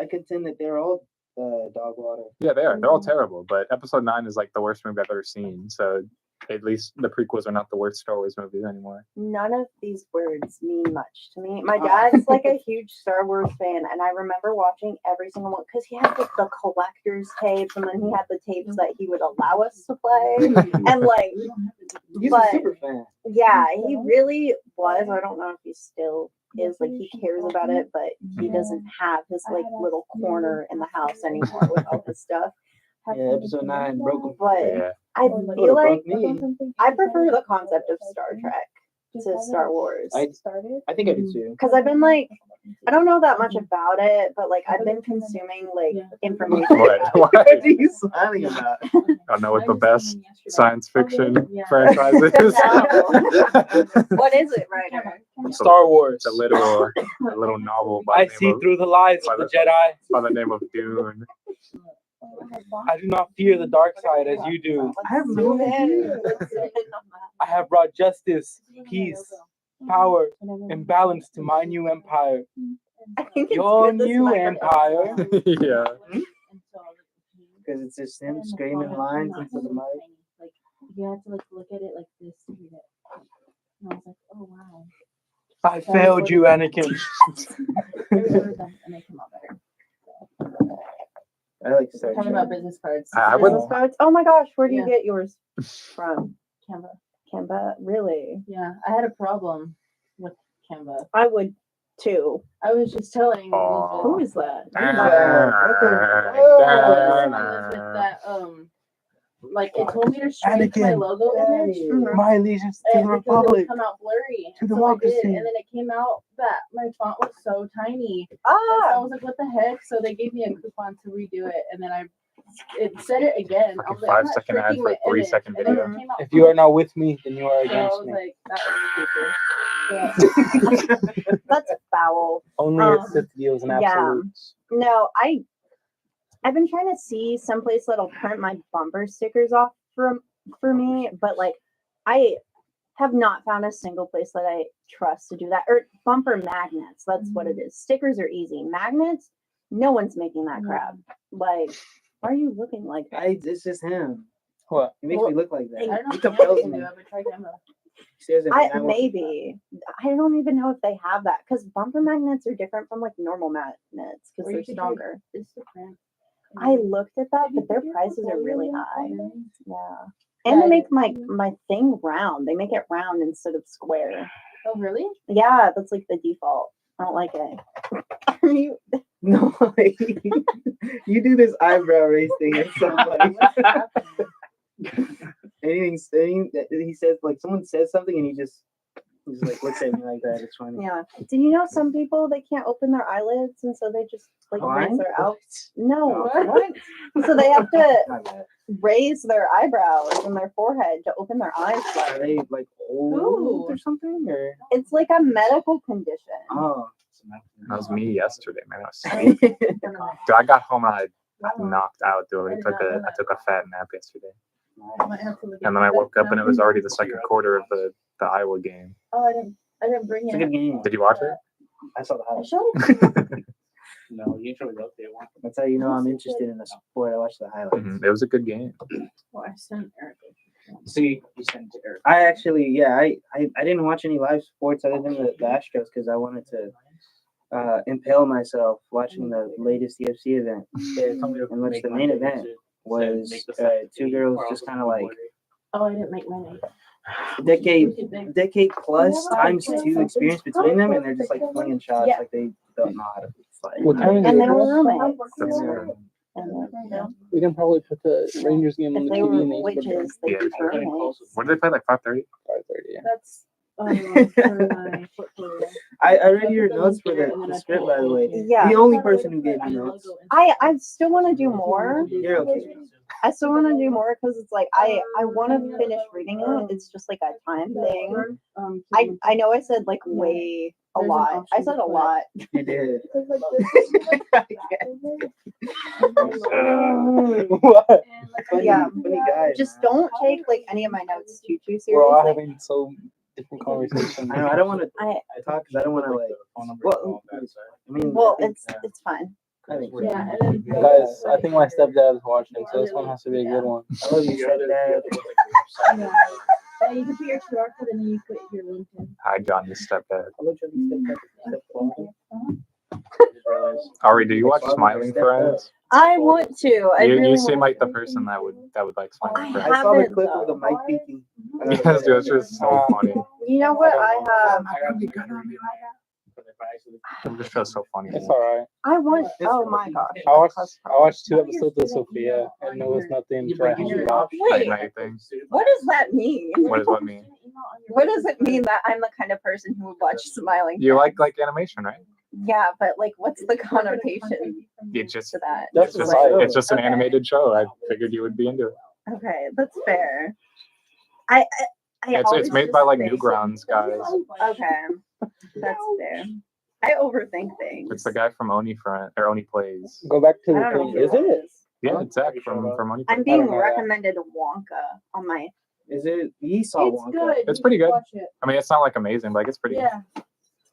Speaker 2: contend that they're all dog water.
Speaker 3: yeah, they are. They're all terrible. But Episode 9 is like the worst movie I've ever seen. So at least the prequels are not the worst Star Wars movies anymore.
Speaker 4: None of these words mean much to me. My dad's like a huge Star Wars fan, and I remember watching every single one because he had like the collector's tapes, and then he had the tapes that he would allow us to play, and like,
Speaker 2: He's
Speaker 4: But-
Speaker 2: a super fan.
Speaker 4: yeah, he really was. I don't know if he still is. Like, he cares about it, but he doesn't have his like little corner in the house anymore with all his stuff.
Speaker 2: Yeah, Episode 9 broke him.
Speaker 4: But
Speaker 3: Yeah.
Speaker 4: I
Speaker 2: Would've
Speaker 4: feel like
Speaker 2: broke me.
Speaker 4: I prefer the concept of Star Trek to Star Wars.
Speaker 2: I think I do too.
Speaker 4: Because I've been like, I don't know that much about it, but like I've been consuming like information.
Speaker 3: What?
Speaker 4: about it.
Speaker 3: What?
Speaker 2: What are you smiling about?
Speaker 3: I know what the best science fiction
Speaker 5: Yeah.
Speaker 3: franchise is.
Speaker 4: What is it, Ryder?
Speaker 6: Star Wars.
Speaker 3: It's a little novel by
Speaker 6: I
Speaker 3: the
Speaker 6: see
Speaker 3: name of,
Speaker 6: through the lies
Speaker 3: by
Speaker 6: of the
Speaker 3: the-
Speaker 6: Jedi.
Speaker 3: by the name of Dune.
Speaker 6: I do not fear the dark side as you do.
Speaker 2: I have no idea.
Speaker 6: I have brought justice, peace, power, and balance to my new empire.
Speaker 4: I think it's
Speaker 6: Your
Speaker 4: good this
Speaker 6: new
Speaker 4: microphone.
Speaker 6: empire.
Speaker 3: Yeah.
Speaker 2: Because it's just him screaming lines into the mic.
Speaker 5: Like you had to like look at it like this to read it. And I was like, oh wow.
Speaker 6: I failed you, Anakin.
Speaker 5: I remember them and they came out better.
Speaker 2: I like Star
Speaker 5: Talking
Speaker 2: Trek.
Speaker 5: about business cards.
Speaker 3: I would-
Speaker 4: Business cards? Oh my gosh, where do you
Speaker 5: Yeah.
Speaker 4: get yours from?
Speaker 5: Canva.
Speaker 4: Canva? Really?
Speaker 5: Yeah, I had a problem with Canva.
Speaker 4: I would too.
Speaker 5: I was just telling
Speaker 3: Aw.
Speaker 4: Who is that?
Speaker 5: with that like it told me to shrink my
Speaker 6: Anakin.
Speaker 5: logo image.
Speaker 4: Mhm.
Speaker 6: My allegiance to
Speaker 5: And
Speaker 6: the
Speaker 5: because it would
Speaker 6: Republic.
Speaker 5: come out blurry.
Speaker 6: To
Speaker 5: So I
Speaker 6: democracy.
Speaker 5: did, and then it came out that my font was so tiny. And so I
Speaker 4: Ah,
Speaker 5: was like, what the heck? So they gave me a coupon to redo it, and then it said it again. I was
Speaker 3: Fucking
Speaker 5: like, I'm
Speaker 3: 5
Speaker 5: not
Speaker 3: second ad
Speaker 5: shrinking
Speaker 3: for
Speaker 5: my
Speaker 3: a 3
Speaker 5: image.
Speaker 3: second
Speaker 5: And then
Speaker 3: video.
Speaker 5: it came out
Speaker 6: If you are
Speaker 5: fine.
Speaker 6: not with me, then you are
Speaker 5: So I
Speaker 6: against
Speaker 5: was
Speaker 6: me.
Speaker 5: like, that was stupid. Yeah.
Speaker 4: that's foul.
Speaker 6: Only
Speaker 4: um,
Speaker 6: it's Sith deals and
Speaker 4: yeah.
Speaker 6: absolutes.
Speaker 4: No, I've been trying to see someplace that'll print my bumper stickers off for me, but like I have not found a single place that I trust to do that. Or bumper magnets, that's what it is. Stickers are easy. Magnets, no one's making that crap. Like, why are you looking like that?
Speaker 2: It's just him.
Speaker 6: What?
Speaker 2: He makes me look like that.
Speaker 5: I don't know
Speaker 2: He
Speaker 5: if you
Speaker 2: compels
Speaker 5: can
Speaker 2: me.
Speaker 5: do it, but try Canva.
Speaker 2: He says it, and I won't-
Speaker 4: Maybe. I don't even know if they have that because bumper magnets are different from like normal magnets because
Speaker 5: Or you
Speaker 4: they're
Speaker 5: could try
Speaker 4: stronger.
Speaker 5: Instagram.
Speaker 4: I looked at that, but their prices are really high. Yeah. And they make my thing round. They make it round instead of square.
Speaker 5: Oh, really?
Speaker 4: Yeah, that's like the default. I don't like it. Are you
Speaker 2: No, you do this eyebrow raise thing at somebody. Anything that he says, like someone says something and he's like looks at me like that. It's funny.
Speaker 4: Yeah. Did you know some people they can't open their eyelids and so they just like raise
Speaker 2: Blind?
Speaker 4: their out? No.
Speaker 5: What?
Speaker 4: So they have to
Speaker 2: My bad.
Speaker 4: raise their eyebrows and their forehead to open their eyes.
Speaker 2: Are
Speaker 4: flat.
Speaker 2: they like old
Speaker 5: Ooh.
Speaker 2: or something? Or
Speaker 4: It's like a medical condition.
Speaker 2: oh,
Speaker 3: That was me yesterday, man. I was sleeping. Dude, I got home and I knocked out, dude. I took a fat nap yesterday.
Speaker 5: I might have to look
Speaker 3: And then I woke up and it was already the second quarter of the Iowa game.
Speaker 5: Oh, I didn't bring
Speaker 2: It's
Speaker 5: it.
Speaker 2: a good game.
Speaker 3: Did you watch it?
Speaker 2: I saw the
Speaker 5: I
Speaker 2: highlights.
Speaker 5: showed it.
Speaker 7: No, you usually go there one.
Speaker 2: That's how you know I'm interested in the sport. I watch the highlights.
Speaker 3: Mhm. It was a good game.
Speaker 5: Well, I sent Eric.
Speaker 7: See, you send it to Eric.
Speaker 2: I actually, yeah, I didn't watch any live sports other than the Astros because I wanted to impale myself watching the latest UFC event. In which the main event was two girls just kind of like
Speaker 5: Oh, I didn't make my name.
Speaker 2: decade plus times two experience between them, and they're just like flinging shots like they don't know how to fight.
Speaker 6: What time is
Speaker 4: And
Speaker 6: it?
Speaker 4: they were roommates.
Speaker 3: That's good.
Speaker 4: And then,
Speaker 6: We can probably put the Rangers game on
Speaker 4: if
Speaker 6: the
Speaker 4: they
Speaker 6: TV
Speaker 4: were
Speaker 6: and they
Speaker 4: witches, they
Speaker 3: Yeah,
Speaker 4: could
Speaker 3: sure.
Speaker 4: burn it.
Speaker 3: When did they play? Like 5:30?
Speaker 6: 5:30. Yeah.
Speaker 5: That's for my portfolio.
Speaker 2: I read your notes for the script, by the way.
Speaker 4: Yeah.
Speaker 2: The only person who gave me notes.
Speaker 4: I still want to do more.
Speaker 2: You're okay.
Speaker 4: I still want to do more because it's like I want to finish reading it. It's just like a time thing. I know I said like way a lot. I said a lot.
Speaker 2: You did.
Speaker 6: What?
Speaker 4: Yeah.
Speaker 2: Funny guy.
Speaker 4: Just don't take like any of my notes too
Speaker 6: We're all
Speaker 4: seriously.
Speaker 6: having so different conversations.
Speaker 2: I know. I don't want to
Speaker 4: I
Speaker 2: talk because I don't want to like. Well, I mean,
Speaker 4: well,
Speaker 2: I think-
Speaker 4: it's fine.
Speaker 2: I think we're
Speaker 5: Yeah,
Speaker 2: fine.
Speaker 5: and then-
Speaker 6: Guys, I think my stepdad is watching, so this one has to be a good one.
Speaker 2: I love you, stepdad.
Speaker 5: Yeah, you can put your QR code and then you put your LinkedIn.
Speaker 3: Hi, Johnny's stepdad.
Speaker 2: I love you, stepdad.
Speaker 3: Ari, do you watch Smiling Friends?
Speaker 4: I want to. I
Speaker 3: You
Speaker 4: really
Speaker 3: seem
Speaker 4: want
Speaker 3: like the person that would like
Speaker 4: I
Speaker 3: Smiling Friends.
Speaker 2: I saw the
Speaker 4: haven't,
Speaker 2: clip of the
Speaker 4: though.
Speaker 2: mic peeking.
Speaker 3: Yes, dude, it's just so funny.
Speaker 4: You know what I have?
Speaker 3: It just feels so funny.
Speaker 6: It's alright.
Speaker 4: I want. Oh my gosh.
Speaker 6: I watched 2 episodes of Sophia, and there was nothing to watch.
Speaker 3: Like
Speaker 4: Wait,
Speaker 3: night things.
Speaker 4: what does that mean?
Speaker 3: What does what mean?
Speaker 4: What does it mean that I'm the kind of person who would watch Smiling?
Speaker 3: You
Speaker 4: Friends?
Speaker 3: like animation, right?
Speaker 4: Yeah, but like, what's the connotation
Speaker 3: It just
Speaker 4: to that?
Speaker 6: That's
Speaker 3: it's just an
Speaker 4: Okay.
Speaker 3: animated show. I figured you would be into it.
Speaker 4: Okay, that's fair. I
Speaker 3: It's
Speaker 4: always
Speaker 3: made
Speaker 4: just
Speaker 3: by like
Speaker 4: think-
Speaker 3: Newgrounds guys.
Speaker 4: Okay, that's fair. I overthink things.
Speaker 3: It's the guy from Oni Plays.
Speaker 6: Go back to
Speaker 4: I
Speaker 6: the
Speaker 4: don't know
Speaker 6: thing.
Speaker 4: who that is.
Speaker 3: Yeah, it's Zach from Oni
Speaker 4: I'm
Speaker 3: Plays.
Speaker 4: being
Speaker 6: know that.
Speaker 4: recommended Wonka on my.
Speaker 2: Is it? He saw
Speaker 5: It's
Speaker 2: Wonka.
Speaker 5: good.
Speaker 3: It's
Speaker 5: You
Speaker 3: pretty
Speaker 5: should
Speaker 3: good.
Speaker 5: watch it.
Speaker 3: I mean, it's not like amazing, but like, it's pretty
Speaker 5: Yeah.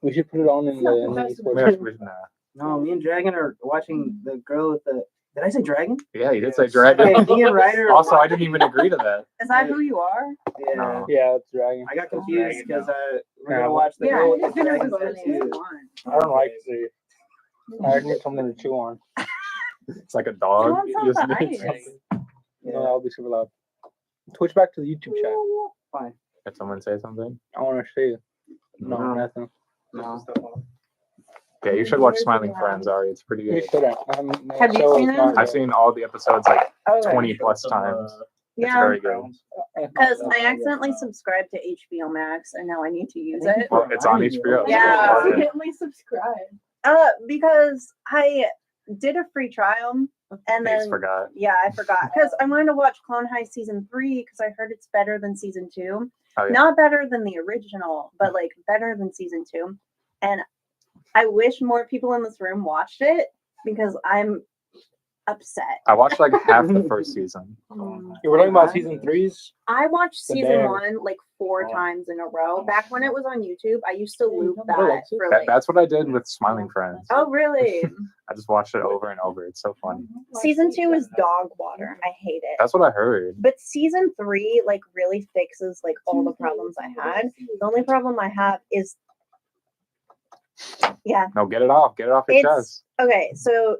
Speaker 6: We should put it on in
Speaker 5: It's not
Speaker 6: the
Speaker 5: the best
Speaker 6: esports.
Speaker 3: good. Nah.
Speaker 2: No, me and Dragon are watching the girl with the. Did I say Dragon?
Speaker 3: Yeah, you did say
Speaker 2: Okay,
Speaker 3: Dragon.
Speaker 2: me and Ryder.
Speaker 3: Also, I didn't even agree to that.
Speaker 4: Is that who you are?
Speaker 2: Yeah.
Speaker 3: No.
Speaker 6: Yeah, it's Dragon.
Speaker 2: I got confused because we're
Speaker 6: Yeah.
Speaker 2: gonna watch the
Speaker 4: Yeah,
Speaker 2: girl with
Speaker 4: it's
Speaker 2: the
Speaker 4: been
Speaker 2: dragon
Speaker 4: everybody's
Speaker 2: tattoo.
Speaker 4: one.
Speaker 6: I don't like to. I need something to chew on.
Speaker 3: It's like a dog.
Speaker 4: want some
Speaker 3: You just
Speaker 4: of the
Speaker 3: need
Speaker 4: ice?
Speaker 3: something.
Speaker 6: No, I'll be super loud. Twitch back to the YouTube chat.
Speaker 2: Fine.
Speaker 3: Did someone say something?
Speaker 6: I want to show you. No,
Speaker 2: No.
Speaker 6: nothing.
Speaker 2: No.
Speaker 3: Yeah, you should watch Smiling Friends, Ari. It's pretty
Speaker 6: You
Speaker 3: good.
Speaker 6: shouldn't.
Speaker 4: Have you seen it?
Speaker 3: I've seen all the episodes like
Speaker 4: Okay.
Speaker 3: 20 plus times. It's
Speaker 4: Yeah,
Speaker 3: very good.
Speaker 4: because I accidentally subscribed to HBO Max and now I need to use it.
Speaker 3: Well, it's on HBO. so
Speaker 4: Yeah.
Speaker 3: watch it.
Speaker 5: Accidentally subscribe.
Speaker 4: Because I did a free trial and
Speaker 3: I just
Speaker 4: then
Speaker 3: forgot.
Speaker 4: yeah, I forgot because I wanted to watch Clone High season 3 because I heard it's better than season 2.
Speaker 3: Oh, yeah.
Speaker 4: Not better than the original, but like better than season 2. And I wish more people in this room watched it because I'm upset.
Speaker 3: I watched like half the first season.
Speaker 6: You were talking about season 3's?
Speaker 4: I watched
Speaker 6: The
Speaker 4: season
Speaker 6: Bear.
Speaker 4: 1 like 4
Speaker 6: Oh.
Speaker 4: times in a row. Back when it was on YouTube, I used to loop that
Speaker 6: likes it.
Speaker 4: for
Speaker 3: That,
Speaker 4: like.
Speaker 3: that's what I did with Smiling Friends.
Speaker 4: Oh really?
Speaker 3: I just watched it over and over. It's so funny.
Speaker 4: Season 2 is dog water. I hate it.
Speaker 3: That's what I heard.
Speaker 4: But season 3 like really fixes like all the problems I had. The only problem I have is yeah.
Speaker 3: No, get it off. Get it off your
Speaker 4: It's
Speaker 3: chest.
Speaker 4: okay. So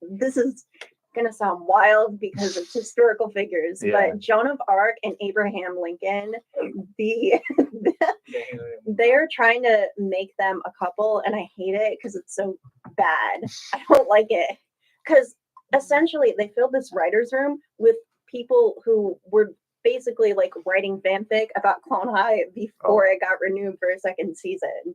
Speaker 4: this is gonna sound wild because it's historical figures,
Speaker 3: Yeah.
Speaker 4: but Joan of Arc and Abraham Lincoln, they're trying to make them a couple, and I hate it because it's so bad. I don't like it because essentially they filled this writers' room with people who were basically like writing fanfic about Clone High before it got renewed for a second season.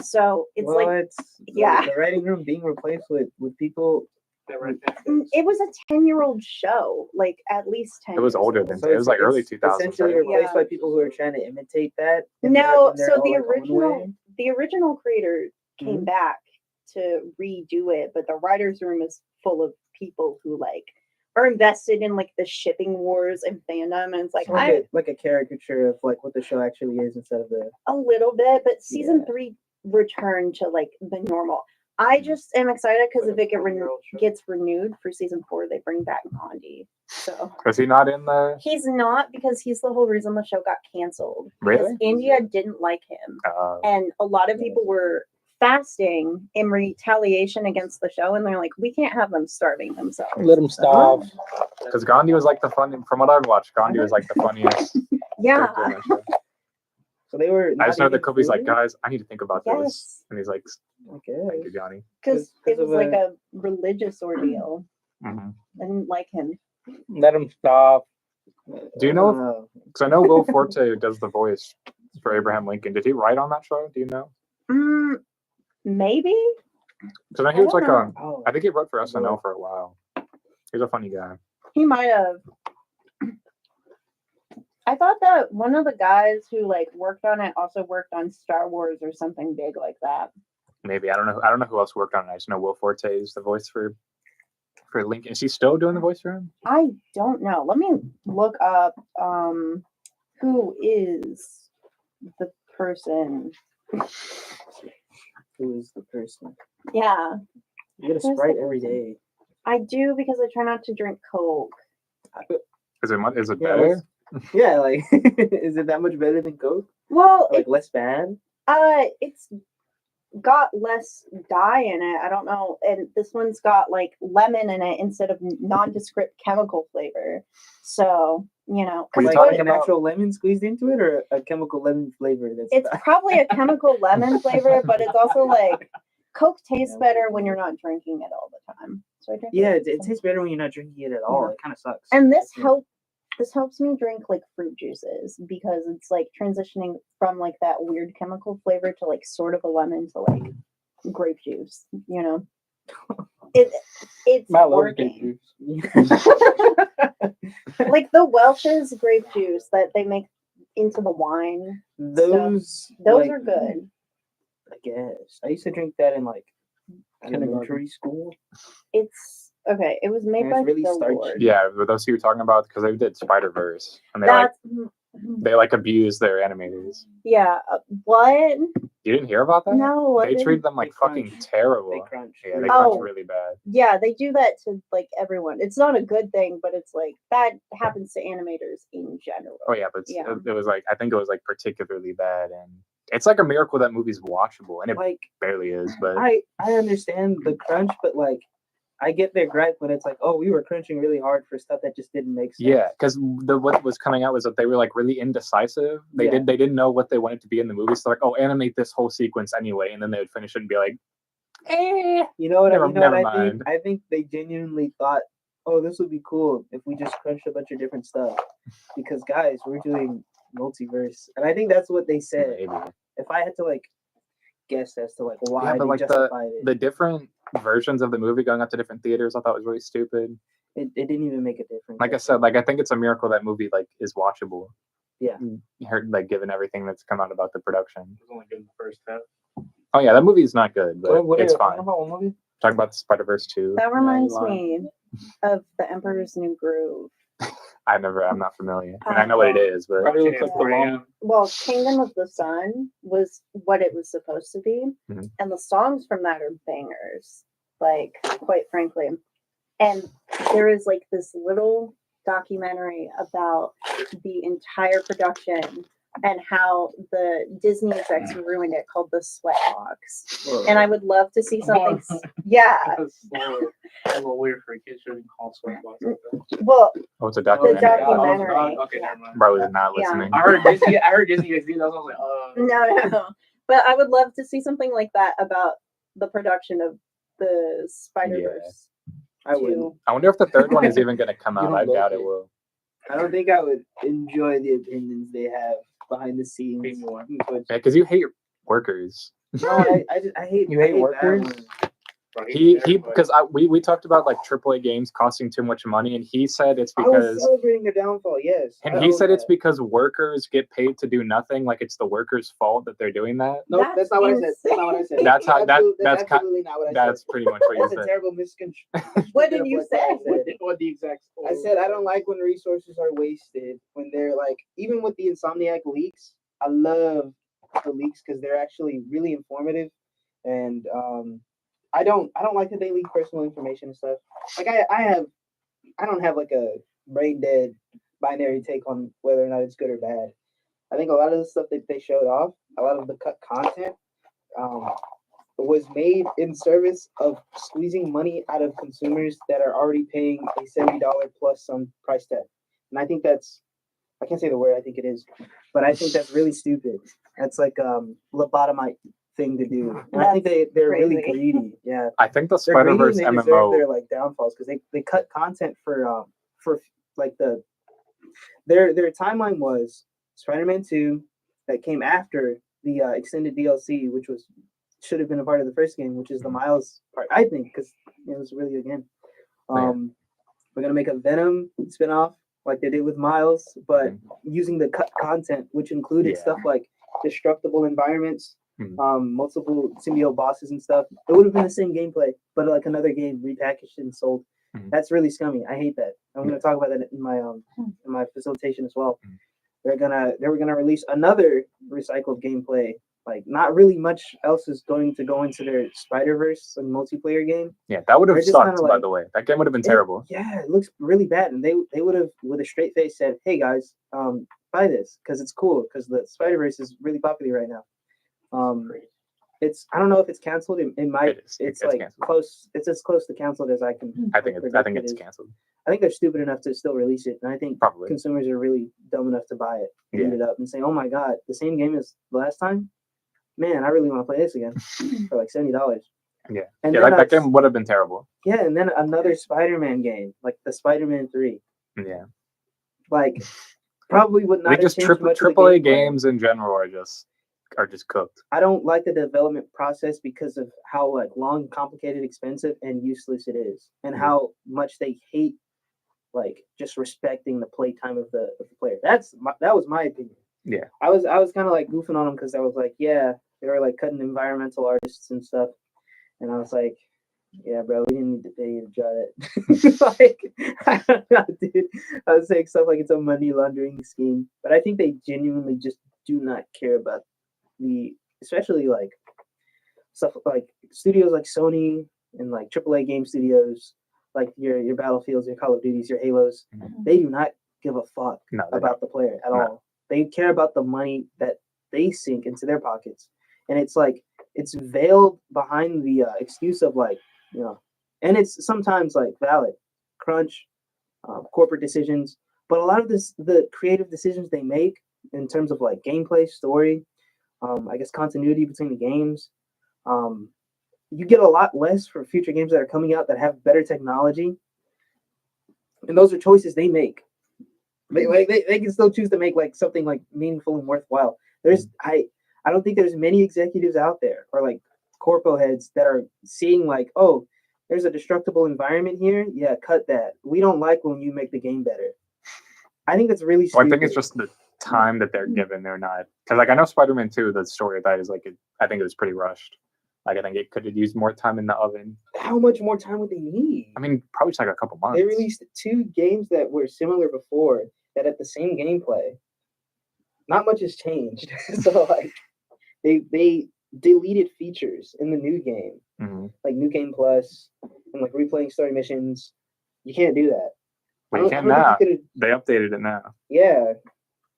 Speaker 4: So it's
Speaker 2: Well,
Speaker 4: like
Speaker 2: it's
Speaker 4: yeah.
Speaker 2: the writing room being replaced with people.
Speaker 4: it was a 10-year-old show, like at least 10.
Speaker 3: It was
Speaker 4: years
Speaker 3: older
Speaker 4: old.
Speaker 3: than
Speaker 2: So
Speaker 3: it was like early
Speaker 2: it's
Speaker 3: 2000s.
Speaker 2: Essentially
Speaker 3: Right?
Speaker 2: replaced
Speaker 4: Yeah.
Speaker 2: by people who are trying to imitate that. in
Speaker 4: No,
Speaker 2: their
Speaker 4: so the
Speaker 2: own
Speaker 4: original
Speaker 2: way.
Speaker 4: the original creator came
Speaker 2: Mhm.
Speaker 4: back to redo it, but the writers' room is full of people who like are invested in like the shipping wars and fandom, and it's like
Speaker 2: Like a caricature of like what the show actually is instead of the.
Speaker 4: a little bit, but season
Speaker 2: Yeah.
Speaker 4: 3 returned to like the normal. I just am excited because if it gets renewed for season 4, they bring back Gandhi. So
Speaker 3: Was he not in the?
Speaker 4: he's not, because he's the whole reason the show got canceled.
Speaker 3: Really?
Speaker 4: Because India didn't like him, and a lot of people were fasting in retaliation against the show, and they're like, we can't have them starving themselves.
Speaker 6: Let him starve.
Speaker 3: Because Gandhi was like the funny. From what I've watched, Gandhi was like the funniest.
Speaker 4: Yeah.
Speaker 3: character in that show.
Speaker 2: So they were.
Speaker 3: I just know that
Speaker 2: not
Speaker 3: Kobe's like,
Speaker 2: even
Speaker 3: guys, I need to think about this,
Speaker 4: Yes.
Speaker 3: and he's like,
Speaker 2: included?
Speaker 3: thank
Speaker 2: Okay.
Speaker 3: you, Johnny.
Speaker 4: Because
Speaker 2: 'Cause
Speaker 4: it was
Speaker 2: of
Speaker 4: like a religious ordeal.
Speaker 3: Mhm.
Speaker 4: I didn't like him.
Speaker 6: Let him stop.
Speaker 3: Do you know? Because I know Will Forte does the voice for Abraham Lincoln. Did he write on that show? Do you know?
Speaker 4: Maybe.
Speaker 3: Because I know he
Speaker 4: I
Speaker 3: was
Speaker 4: don't
Speaker 3: like
Speaker 4: know.
Speaker 2: Oh,
Speaker 3: I think he wrote for SNL for a while. He's a funny guy.
Speaker 4: He might have. I thought that one of the guys who like worked on it also worked on Star Wars or something big like that.
Speaker 3: Maybe I don't know. I don't know who else worked on it. I just know Will Forte is the voice for Lincoln. Is he still doing the voice for him?
Speaker 4: I don't know. Let me look up who is the person.
Speaker 2: who is the person?
Speaker 4: Yeah,
Speaker 2: You get a
Speaker 4: Who's the
Speaker 2: Sprite every
Speaker 4: person?
Speaker 2: day.
Speaker 4: I do because I try not to drink Coke.
Speaker 3: Is it
Speaker 2: Yeah,
Speaker 3: better?
Speaker 2: Yeah, like, is it that much better than Coke?
Speaker 4: Well,
Speaker 2: Or, like, less bad?
Speaker 4: it's got less dye in it. I don't know, and this one's got like lemon in it instead of nondescript chemical flavor. So you know,
Speaker 3: Were you
Speaker 2: Like,
Speaker 3: talking
Speaker 2: like an
Speaker 3: about-
Speaker 2: actual lemon squeezed into it, or a chemical lemon flavor? That's
Speaker 4: it's probably a chemical lemon flavor, but it's also like Coke tastes better when you're not drinking it all the time. So I drink
Speaker 2: yeah,
Speaker 4: it.
Speaker 2: it tastes better when you're not drinking it at all.
Speaker 4: Yeah.
Speaker 2: It kind of sucks.
Speaker 4: And this
Speaker 2: Yeah.
Speaker 4: helps me drink like fruit juices because it's like transitioning from like that weird chemical flavor to like sort of a lemon to like grape juice, you know. It's
Speaker 6: I love grape
Speaker 4: working.
Speaker 6: juice.
Speaker 4: Like the Welch's grape juice that they make into the wine.
Speaker 2: Those
Speaker 4: Those are good.
Speaker 2: I guess I used to drink that in like
Speaker 6: Kindergarten.
Speaker 2: elementary school.
Speaker 4: It's okay. It was made
Speaker 2: And
Speaker 4: by
Speaker 2: it's really
Speaker 4: Phil
Speaker 2: starchy.
Speaker 4: Lord.
Speaker 3: Yeah, but those who you're talking about because they did Spider Verse and
Speaker 4: That's
Speaker 3: they abuse their animators.
Speaker 4: yeah. What?
Speaker 3: You didn't hear about that?
Speaker 4: No, I
Speaker 3: They treat
Speaker 4: didn't.
Speaker 3: them like
Speaker 2: They
Speaker 3: fucking
Speaker 2: crunch.
Speaker 3: terrible.
Speaker 2: They crunch.
Speaker 3: Yeah, they
Speaker 2: really
Speaker 3: crunch
Speaker 4: Oh.
Speaker 3: really bad.
Speaker 4: Yeah, they do that to like everyone. It's not a good thing, but it's like that happens to animators in general.
Speaker 3: Oh yeah, but
Speaker 4: Yeah.
Speaker 3: it was like I think it was like particularly bad, and it's like a miracle that movie's watchable, and it
Speaker 2: Like
Speaker 3: barely is. But
Speaker 2: I understand the crunch, but like I get their gripe when it's like, oh, we were crunching really hard for stuff that just didn't make sense.
Speaker 3: yeah, because what was coming out was that they were like really indecisive. They
Speaker 2: Yeah.
Speaker 3: didn't know what they wanted to be in the movie. So like, oh, animate this whole sequence anyway, and then they would finish it and be like,
Speaker 2: You know what?
Speaker 3: Never-
Speaker 2: you know what
Speaker 3: never
Speaker 2: I think?
Speaker 3: mind.
Speaker 2: I think they genuinely thought, oh, this would be cool if we just crunched a bunch of different stuff. Because guys, we're doing multiverse, and I think that's what they said.
Speaker 3: maybe.
Speaker 2: If I had to like guess as to like why
Speaker 3: Yeah, but
Speaker 2: they
Speaker 3: like
Speaker 2: justified it,
Speaker 3: the different versions of the movie going out to different theaters, I thought was really stupid.
Speaker 2: it didn't even make a difference.
Speaker 3: Like I said, like I think it's a miracle that movie like is watchable.
Speaker 2: Yeah.
Speaker 3: Heard like given everything that's come out about the production.
Speaker 7: It was only good in the first half.
Speaker 3: Oh yeah, that movie is not good, but
Speaker 6: What are
Speaker 3: it's
Speaker 6: you
Speaker 3: fine.
Speaker 6: talking about? What movie?
Speaker 3: Talking about the Spider Verse 2.
Speaker 4: That reminds
Speaker 6: lying.
Speaker 4: me of The Emperor's New Groove.
Speaker 3: I'm not familiar. I mean, I know what it is, but
Speaker 6: Probably
Speaker 7: Watching
Speaker 6: looks
Speaker 7: it
Speaker 6: like
Speaker 7: at 4
Speaker 6: the
Speaker 7: a.m.
Speaker 4: Well, Kingdom of the Sun was what it was supposed to be,
Speaker 3: Mhm.
Speaker 4: and the songs from that are bangers. Like, quite frankly, and there is like this little documentary about the entire production and how the Disney execs ruined it, called The Sweatbox. And I would love to see something. Yeah,
Speaker 7: That's a little weird for a kid showing call sweatbox like that.
Speaker 4: well,
Speaker 3: oh, it's a
Speaker 4: the
Speaker 3: documentary.
Speaker 4: documentary.
Speaker 7: Okay, never mind.
Speaker 3: Bro was not
Speaker 4: Yeah.
Speaker 3: listening.
Speaker 7: I heard Disney XD. I was like,
Speaker 4: No. But I would love to see something like that about the production of the Spider Verse.
Speaker 2: I wouldn't.
Speaker 3: I wonder if the third one is even going to come
Speaker 6: You
Speaker 3: out.
Speaker 6: don't
Speaker 3: I
Speaker 6: like
Speaker 3: doubt it
Speaker 6: it.
Speaker 3: will.
Speaker 2: I don't think I would enjoy the opinions they have behind the scenes.
Speaker 7: Maybe one.
Speaker 2: But
Speaker 3: Yeah, because you hate workers.
Speaker 2: no, I hate.
Speaker 6: You hate
Speaker 2: I bad
Speaker 6: workers?
Speaker 2: ones.
Speaker 7: Bro,
Speaker 3: He
Speaker 7: everybody.
Speaker 3: because we talked about like AAA games costing too much money, and he said it's
Speaker 2: I was
Speaker 3: because
Speaker 2: celebrating the downfall. Yes,
Speaker 3: and
Speaker 2: I
Speaker 3: he
Speaker 2: own
Speaker 3: said it's
Speaker 2: that.
Speaker 3: because workers get paid to do nothing. Like it's the workers' fault that they're doing that.
Speaker 2: Nope, that's not what I said. That's not what I said.
Speaker 3: That's how- that-
Speaker 2: That's
Speaker 3: that's ki-
Speaker 2: absolutely not what I
Speaker 3: That's
Speaker 2: said.
Speaker 3: pretty much what you
Speaker 2: That's a
Speaker 3: said.
Speaker 2: terrible misconception.
Speaker 4: What did you say?
Speaker 7: What the exact?
Speaker 2: I said I don't like when resources are wasted. When they're like, even with the Insomniac leaks, I love the leaks because they're actually really informative, and I don't like that they leak personal information and stuff. Like I don't have like a brain dead binary take on whether or not it's good or bad. I think a lot of the stuff that they showed off, a lot of the cut content, was made in service of squeezing money out of consumers that are already paying a $70 plus some price tag. And I think that's, I can't say the word I think it is, but I think that's really stupid. That's like lobotomizing thing to do. And I think they're really
Speaker 4: crazy.
Speaker 2: greedy. Yeah.
Speaker 3: I think the
Speaker 2: They're greedy
Speaker 3: Spider-Verse
Speaker 2: and they deserve
Speaker 3: MMO.
Speaker 2: their like downfalls because they cut content for like their timeline was Spider-Man 2 that came after the extended DLC, which should have been a part of the first game, which is the Miles part. I think because it was really a good game. We're gonna make a Venom spinoff like they did with Miles, but using the cut content, which included
Speaker 3: Yeah.
Speaker 2: stuff like destructible environments,
Speaker 3: Mhm.
Speaker 2: multiple symbiote bosses and stuff. It would have been the same gameplay, but like another game repackaged and sold.
Speaker 3: Mhm.
Speaker 2: That's really scummy. I hate that. I'm gonna talk about that in my facilitation as well.
Speaker 3: Mhm.
Speaker 2: They were gonna release another recycled gameplay. Like not really much else is going to go into their Spider-Verse and multiplayer game.
Speaker 3: Yeah, that would have
Speaker 2: They're just
Speaker 3: sucked,
Speaker 2: kinda
Speaker 3: by
Speaker 2: like-
Speaker 3: the way. That game would have been terrible.
Speaker 2: Yeah, it looks really bad, and they would have with a straight face said, "Hey guys, buy this because it's cool because the Spider-Verse is really popular right now." I don't know if it's canceled. It might.
Speaker 3: It is.
Speaker 2: It's
Speaker 3: It's
Speaker 2: like
Speaker 3: canceled.
Speaker 2: close. It's as close to canceled as I can.
Speaker 3: I think it's
Speaker 2: predict it
Speaker 3: it's
Speaker 2: is.
Speaker 3: canceled.
Speaker 2: I think they're stupid enough to still release it, and I think
Speaker 3: Probably.
Speaker 2: consumers are really dumb enough to buy it,
Speaker 3: Yeah.
Speaker 2: eat it up, and say, "Oh my god, the same game as the last time." Man, I really want to play this again for like $70.
Speaker 3: Yeah.
Speaker 2: And
Speaker 3: Yeah,
Speaker 2: then
Speaker 3: that game would have been terrible.
Speaker 2: yeah, and then another Spider-Man game, like the Spider-Man 3.
Speaker 3: Yeah.
Speaker 2: Like probably would
Speaker 3: I
Speaker 2: not
Speaker 3: think
Speaker 2: have
Speaker 3: just
Speaker 2: changed much of the
Speaker 3: triple A
Speaker 2: gameplay.
Speaker 3: games in general are just cooked.
Speaker 2: I don't like the development process because of how like long, complicated, expensive, and useless it is, and
Speaker 3: Yeah.
Speaker 2: how much they hate like just respecting the playtime of the player. That was my opinion.
Speaker 3: Yeah.
Speaker 2: I was kind of like goofing on them because I was like, yeah, they were like cutting environmental artists and stuff, and I was like, yeah, bro, we didn't need to pay you to draw that. Like, I don't know, dude. I was saying stuff like it's a money laundering scheme, but I think they genuinely just do not care about especially like stuff like studios like Sony and like AAA game studios, like your Battlefields, your Call of Duties, your Halos.
Speaker 3: Mhm.
Speaker 2: They do not give a fuck
Speaker 3: No, they
Speaker 2: about the player at
Speaker 3: No.
Speaker 2: all. They care about the money that they sink into their pockets, and it's like it's veiled behind the excuse of like and it's sometimes like valid crunch, corporate decisions, but a lot of the creative decisions they make in terms of like gameplay, story, I guess continuity between the games. You get a lot less for future games that are coming out that have better technology, and those are choices they make. They can still choose to make like something like meaningful and worthwhile. I don't think there's many executives out there or like corpo heads that are seeing like, oh, there's a destructible environment here. Yeah, cut that. We don't like when you make the game better. I think that's really
Speaker 3: Well,
Speaker 2: stupid.
Speaker 3: I think it's just the time that they're given. They're not because like I know Spider-Man 2, the story of that is like I think it was pretty rushed. Like I think it could have used more time in the oven.
Speaker 2: How much more time would they need?
Speaker 3: I mean, probably just like a couple months.
Speaker 2: They released 2 games that were similar before that had the same gameplay. Not much has changed. So like they deleted features in the new game,
Speaker 3: Mhm.
Speaker 2: like New Game Plus and like replaying story missions. You can't do that.
Speaker 3: Well, you
Speaker 2: I
Speaker 3: can
Speaker 2: don't think
Speaker 3: now.
Speaker 2: you could've-
Speaker 3: They updated it now.
Speaker 2: Yeah.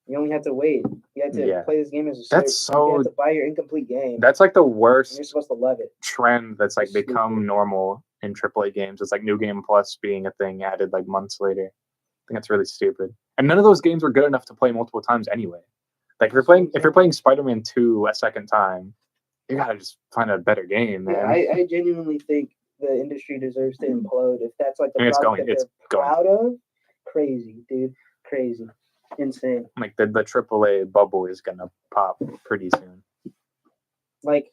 Speaker 2: You only have to wait. You have to
Speaker 3: Yeah.
Speaker 2: play this game as a
Speaker 3: That's
Speaker 2: search. You have
Speaker 3: so-
Speaker 2: to buy your incomplete game.
Speaker 3: That's like the
Speaker 2: and
Speaker 3: worst
Speaker 2: you're supposed to love it.
Speaker 3: trend that's like
Speaker 2: Stupid.
Speaker 3: become normal in AAA games. It's like New Game Plus being a thing added like months later. I think that's really stupid. And none of those games were good enough to play multiple times anyway. Like if you're playing Spider-Man 2 a second time, you gotta just find a better game, man.
Speaker 2: Yeah, I genuinely think the industry deserves to implode. If that's like the
Speaker 3: I mean, it's
Speaker 2: product
Speaker 3: going-
Speaker 2: that
Speaker 3: it's
Speaker 2: they're
Speaker 3: going.
Speaker 2: proud of, crazy, dude. Crazy. Insane.
Speaker 3: Like the AAA bubble is gonna pop pretty soon.
Speaker 2: Like,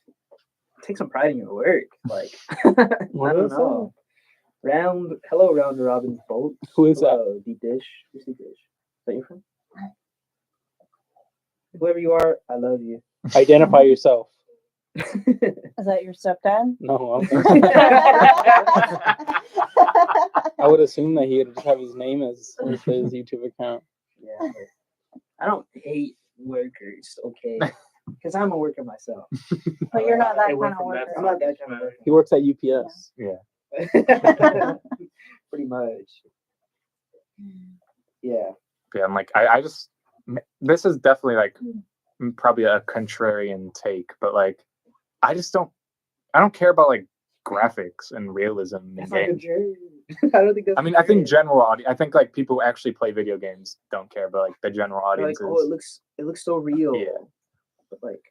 Speaker 2: take some pride in your work. Like, I
Speaker 6: What
Speaker 2: don't
Speaker 6: is
Speaker 2: know. Hello, round robin folks.
Speaker 6: Who is that?
Speaker 2: Hello, Deep Dish. Who's Deep Dish? Is that your friend? Whoever you are, I love you.
Speaker 6: Identify yourself.
Speaker 4: Is that your stepdad?
Speaker 6: No, I would assume that he would just have his name as his YouTube account.
Speaker 2: Yeah. But I don't hate workers, okay? Because I'm a worker myself.
Speaker 4: But you're not that
Speaker 3: It
Speaker 4: kind
Speaker 3: went
Speaker 4: of
Speaker 3: from that
Speaker 4: worker.
Speaker 2: I'm not that kind of
Speaker 6: He works at UPS.
Speaker 2: worker. Pretty much. Yeah.
Speaker 3: Yeah, I'm like I just this is definitely like probably a contrarian take, but like I don't care about like graphics and realism in
Speaker 2: That's like a
Speaker 3: games.
Speaker 2: jerk. I don't think that's
Speaker 3: I mean, I think
Speaker 2: fair.
Speaker 3: general audience. I think like people who actually play video games don't care, but like the general
Speaker 2: They're like,
Speaker 3: audience
Speaker 2: oh, it looks so real.
Speaker 3: Yeah.
Speaker 2: But like,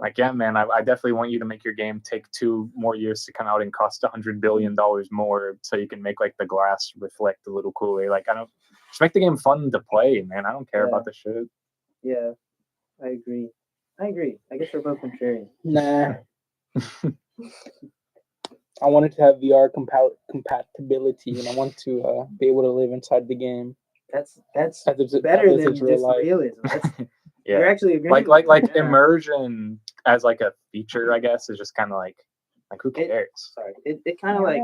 Speaker 3: Like, yeah, man, I definitely want you to make your game take 2 more years to come out and cost $100 billion more, so you can make like the glass reflect a little cooler. Like, I don't just make the game fun to play, man. I don't care
Speaker 2: Yeah.
Speaker 3: about the shit.
Speaker 2: Yeah, I agree. I guess we're both contrarian.
Speaker 6: Nah. I wanted to have VR compatibility, and I want to be able to live inside the game.
Speaker 2: That's
Speaker 6: As it's,
Speaker 2: better
Speaker 6: as
Speaker 2: than
Speaker 6: it's real
Speaker 2: just
Speaker 6: life.
Speaker 2: realism. That's,
Speaker 3: Yeah.
Speaker 2: You're actually agreeing.
Speaker 3: like
Speaker 2: with me, yeah.
Speaker 3: immersion as like a feature, I guess, is just kind of like who
Speaker 2: It-
Speaker 3: cares?
Speaker 2: Sorry, it kind of like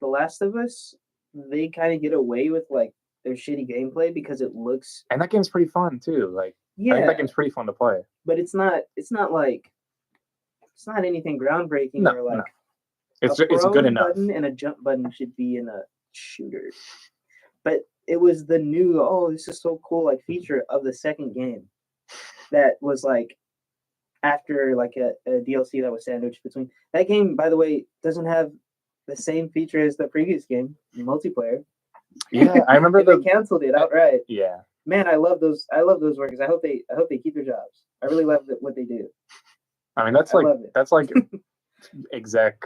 Speaker 2: The Last of Us. They kind of get away with like their shitty gameplay because it looks
Speaker 3: And that game's pretty fun too. Like, I think
Speaker 2: yeah,
Speaker 3: that game's pretty fun to play.
Speaker 2: but it's not like it's not anything groundbreaking
Speaker 3: No,
Speaker 2: or like
Speaker 3: no. It's
Speaker 2: a
Speaker 3: good
Speaker 2: prone
Speaker 3: enough.
Speaker 2: button and a jump button should be in a shooter. But it was the new, oh, this is so cool, like feature of the second game that was like after like a DLC that was sandwiched between. That game, by the way, doesn't have the same feature as the previous game, multiplayer.
Speaker 3: Yeah, I remember
Speaker 2: They canceled it outright.
Speaker 3: Yeah,
Speaker 2: Man, I love those workers. I hope they keep their jobs. I really love what they do.
Speaker 3: I mean that's
Speaker 2: I
Speaker 3: like
Speaker 2: love it.
Speaker 3: that's like exec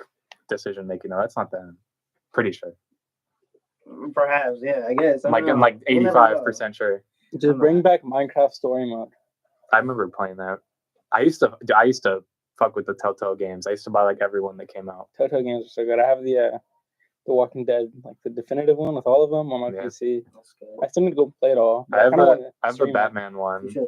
Speaker 3: decision making. No, that's not them. Pretty sure.
Speaker 2: Perhaps, yeah, I guess. I
Speaker 3: Like
Speaker 2: don't
Speaker 3: I'm
Speaker 2: know.
Speaker 3: like
Speaker 2: We'll never know.
Speaker 3: 85% sure.
Speaker 6: Just bring back Minecraft story mode.
Speaker 3: I remember playing that. I used to fuck with the Telltale games. I used to buy like every one that came out.
Speaker 6: Telltale games are so good. I have the Walking Dead, like the definitive one with all of them on my
Speaker 3: Yeah.
Speaker 6: PC.
Speaker 2: That's good.
Speaker 6: I still need to go play it all. but
Speaker 3: I have
Speaker 6: kinda
Speaker 3: the
Speaker 6: wanna
Speaker 3: I have the
Speaker 6: stream it.
Speaker 3: Batman one.
Speaker 2: You should.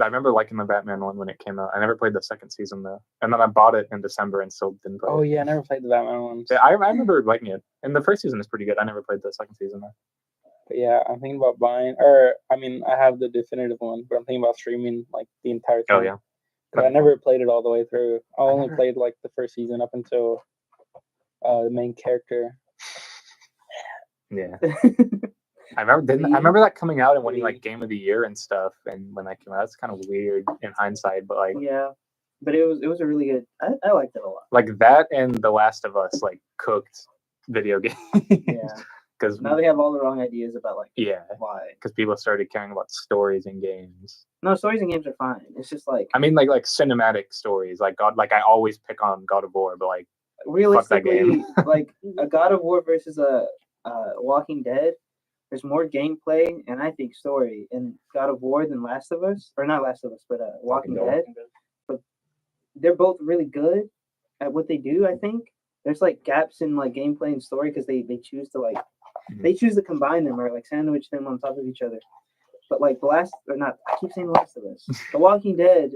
Speaker 3: I remember liking the Batman one when it came out. I never played the second season though, and then I bought it in December and still didn't play
Speaker 6: Oh
Speaker 3: it.
Speaker 6: yeah, I never played the Batman ones.
Speaker 3: Yeah, I remember liking it, and the first season is pretty good. I never played the second season though.
Speaker 6: But yeah, I'm thinking about buying, or I mean, I have the definitive one, but I'm thinking about streaming like the entire thing.
Speaker 3: Oh yeah,
Speaker 6: But I never played it all the way through. I only
Speaker 3: never-
Speaker 6: played like the first season up until the main character.
Speaker 3: yeah. I remember that coming out and winning like Game of the Year and stuff. And when that came out, that's kind of weird in hindsight, but like
Speaker 2: Yeah, but it was a really good. I liked it a lot.
Speaker 3: like that and The Last of Us like cooked video games.
Speaker 2: Yeah.
Speaker 3: Because
Speaker 2: Now they have all the wrong ideas about like
Speaker 3: yeah,
Speaker 2: why.
Speaker 3: because people started caring about stories in games.
Speaker 2: No, stories and games are fine. It's just like
Speaker 3: I mean, like cinematic stories. Like God, like I always pick on God of War, but like
Speaker 2: realistically,
Speaker 3: game.
Speaker 2: like a God of War versus a Walking Dead. There's more gameplay and I think story in God of War than Last of Us, or not Last of Us, but Walking Dead. But they're both really good at what they do. I think there's like gaps in like gameplay and story because they choose to like they choose to combine them or like sandwich them on top of each other. But like I keep saying The Last of Us. The Walking Dead,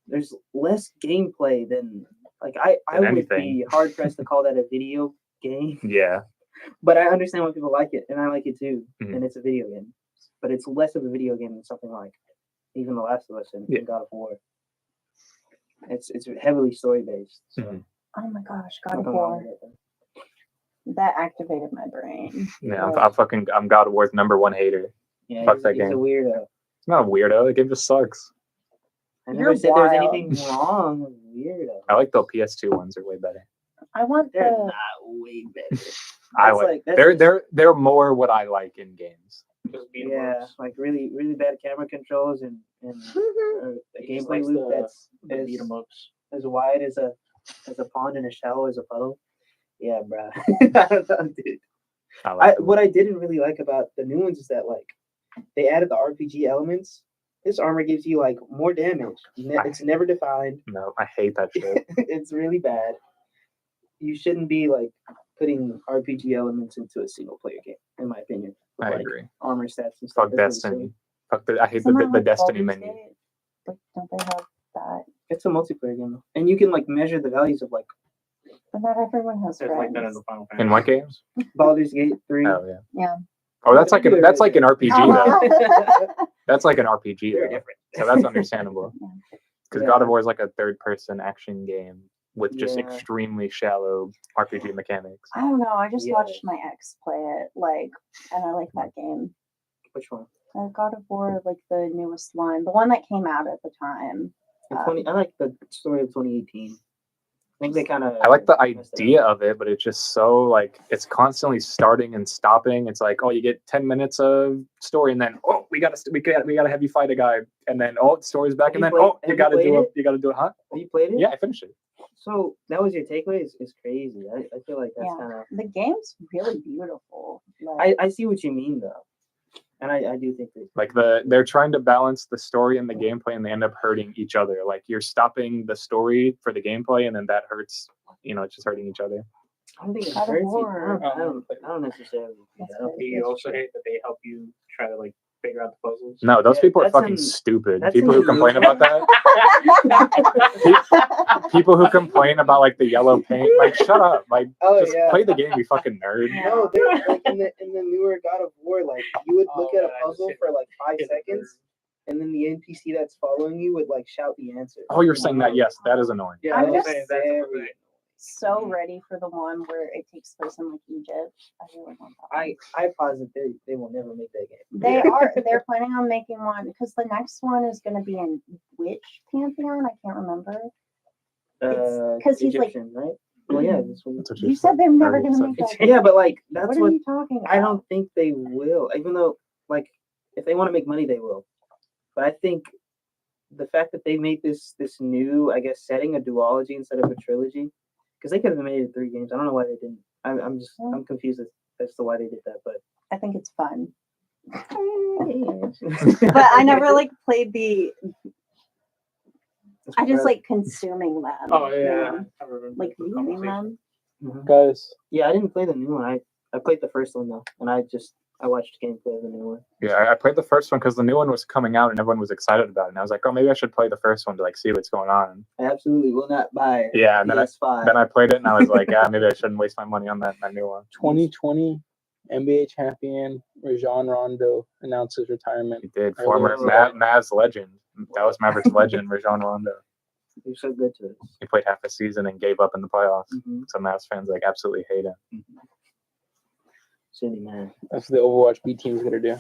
Speaker 2: there's less gameplay than like I
Speaker 3: Than
Speaker 2: would
Speaker 3: anything.
Speaker 2: be hard pressed to call that a video game.
Speaker 3: yeah,
Speaker 2: But I understand why people like it, and I like it too.
Speaker 3: Mhm.
Speaker 2: And it's a video game, but it's less of a video game than something like even The Last of Us and
Speaker 3: Yeah.
Speaker 2: God of War. It's heavily story based. So
Speaker 3: Mhm.
Speaker 4: Oh my gosh, God of
Speaker 2: nothing wrong
Speaker 4: War.
Speaker 2: with it.
Speaker 4: That activated my brain.
Speaker 3: yeah. I'm God of War's #1 hater.
Speaker 2: Yeah,
Speaker 3: Fuck
Speaker 2: he's,
Speaker 3: that
Speaker 2: he's a
Speaker 3: game.
Speaker 2: weirdo.
Speaker 3: It's not a weirdo. The game just sucks.
Speaker 2: I
Speaker 4: You're
Speaker 2: never said there's
Speaker 4: wild.
Speaker 2: anything wrong with weirdo.
Speaker 3: I like the PS2 ones; are way better.
Speaker 4: I want
Speaker 2: They're
Speaker 4: the
Speaker 2: not way better.
Speaker 3: I
Speaker 2: That's
Speaker 3: like.
Speaker 2: that's
Speaker 3: They're
Speaker 2: just-
Speaker 3: they're more what I like in games.
Speaker 7: Just beat 'em
Speaker 2: yeah,
Speaker 7: ups.
Speaker 2: like really bad camera controls and a
Speaker 7: He just
Speaker 2: gameplay
Speaker 7: likes
Speaker 2: loop that's
Speaker 7: the beat 'em ups.
Speaker 2: as wide as a pond and as shallow as a puddle. Yeah, bro. I don't know, dude.
Speaker 3: I like them.
Speaker 2: What I didn't really like about the new ones is that like they added the RPG elements. This armor gives you like more damage. It's never defined.
Speaker 3: No, I hate that shit.
Speaker 2: It's really bad. You shouldn't be like putting RPG elements into a single player game, in my opinion.
Speaker 3: I
Speaker 2: Like,
Speaker 3: agree.
Speaker 2: armor stats and stuff.
Speaker 3: Fuck
Speaker 2: that's really
Speaker 3: Destiny.
Speaker 2: silly.
Speaker 3: Fuck the. I hate
Speaker 4: Isn't that
Speaker 3: the
Speaker 4: like
Speaker 3: Destiny
Speaker 4: Baldur's
Speaker 3: menu.
Speaker 4: Gate? Like, don't they have that?
Speaker 2: It's a multiplayer game, and you can like measure the values of like
Speaker 4: But not everyone has
Speaker 7: There's like that in
Speaker 4: friends.
Speaker 7: the Final
Speaker 3: In
Speaker 7: Fantasy.
Speaker 3: what games?
Speaker 2: Baldur's Gate 3.
Speaker 3: Oh yeah.
Speaker 4: Yeah.
Speaker 3: Oh, that's like an RPG though. That's like an RPG
Speaker 2: They're
Speaker 3: though.
Speaker 2: different.
Speaker 3: So that's understandable.
Speaker 4: Yeah.
Speaker 3: Because
Speaker 2: Yeah.
Speaker 3: God of War is like a third-person action game with just
Speaker 2: Yeah.
Speaker 3: extremely shallow RPG mechanics.
Speaker 4: I don't know. I just
Speaker 2: Yeah.
Speaker 4: watched my ex play it, like, and I like that game.
Speaker 2: Which one?
Speaker 4: God of War, like the newest one, the one that came out at the time.
Speaker 2: I like the story of 2018. I think they kind of.
Speaker 3: I like the idea of it, but it's just so like it's constantly starting and stopping. It's like, oh, you get 10 minutes of story, and then oh, we we gotta have you fight a guy, and then the story's back, and
Speaker 2: Have
Speaker 3: then
Speaker 2: you played-
Speaker 3: you
Speaker 2: have
Speaker 3: gotta
Speaker 2: you
Speaker 3: do
Speaker 2: played
Speaker 3: it. You gotta do it, huh?
Speaker 2: Have you played it?
Speaker 3: Yeah, I finished it.
Speaker 2: So that was your takeaway? Is crazy. I feel like that's
Speaker 4: Yeah.
Speaker 2: kind of.
Speaker 4: The game's really beautiful. Like,
Speaker 2: I see what you mean though, and I do think that.
Speaker 3: Like they're trying to balance the story and the gameplay, and they end up hurting each other. Like you're stopping the story for the gameplay, and then that hurts. It's just hurting each other.
Speaker 2: I don't think it
Speaker 4: God of
Speaker 2: hurts you.
Speaker 4: War.
Speaker 2: I don't necessarily.
Speaker 4: That's
Speaker 2: I don't
Speaker 4: good.
Speaker 3: Do you also hate that they help you try to like figure out the puzzles? No, those
Speaker 2: Yeah,
Speaker 3: people are
Speaker 2: that's
Speaker 3: fucking
Speaker 2: in-
Speaker 3: stupid.
Speaker 2: that's
Speaker 3: People
Speaker 2: in
Speaker 3: who
Speaker 2: the
Speaker 3: complain
Speaker 2: movie.
Speaker 3: about that. People who complain about like the yellow paint. Like shut up. Like
Speaker 2: Oh,
Speaker 3: just
Speaker 2: yeah.
Speaker 3: play the game, you fucking nerd.
Speaker 4: Yeah.
Speaker 2: No, they're like in the newer God of War, like you would look
Speaker 3: Oh,
Speaker 2: at a
Speaker 3: yeah, I just
Speaker 2: puzzle
Speaker 3: hit-
Speaker 2: for like 5
Speaker 3: hit the
Speaker 2: seconds, and then the NPC that's following you would like shout the answer.
Speaker 3: Oh, you're saying that? Yes, that is annoying.
Speaker 2: Yeah,
Speaker 4: I'm
Speaker 2: I'm
Speaker 4: just
Speaker 2: saying that's very.
Speaker 4: so ready for the one where it takes place in like Egypt. I really want that one.
Speaker 2: I posit they will never make that game.
Speaker 4: They're planning on making one because the next one is going to be in which pantheon? I can't remember. It's 'cause he's like-
Speaker 2: Egyptian, right? Well, yeah, this one.
Speaker 3: That's what
Speaker 4: You said they're never
Speaker 3: Or
Speaker 4: going to
Speaker 3: something.
Speaker 4: make that.
Speaker 2: Yeah, but like that's
Speaker 4: what
Speaker 2: what
Speaker 4: are you talking about?
Speaker 2: I don't think they will. Even though, like, if they want to make money, they will. But I think the fact that they made this new, I guess, setting a duology instead of a trilogy, because they could have made it 3 games. I don't know why they didn't. I'm confused as to why they did that. But
Speaker 4: I think it's fun.
Speaker 2: but
Speaker 4: But I never like played the. I just like consuming them.
Speaker 3: Oh
Speaker 4: you
Speaker 3: yeah.
Speaker 4: know,
Speaker 3: I remember
Speaker 4: like
Speaker 3: the
Speaker 4: reading
Speaker 3: conversation.
Speaker 4: them.
Speaker 6: Guys,
Speaker 2: Yeah, I didn't play the new one. I played the first one though, and I watched gameplay of the new one.
Speaker 3: Yeah, I played the first one because the new one was coming out and everyone was excited about it. And I was like, oh, maybe I should play the first one to like see what's going on.
Speaker 2: I absolutely will not buy
Speaker 3: Yeah, and then
Speaker 2: PS5.
Speaker 3: Then I played it and I was like, yeah, maybe I shouldn't waste my money on that new one.
Speaker 6: 2020 NBA champion Rajon Rondo announces retirement.
Speaker 3: He did.
Speaker 6: I
Speaker 3: Former
Speaker 6: really
Speaker 3: Mavs legend, Dallas Mavericks legend, Rajon Rondo.
Speaker 2: You're so good to us.
Speaker 3: He played half a season and gave up in the playoffs.
Speaker 2: Mm-hmm.
Speaker 3: So Mavs fans like absolutely hate him.
Speaker 2: City man.
Speaker 6: That's what the Overwatch B team's gonna do.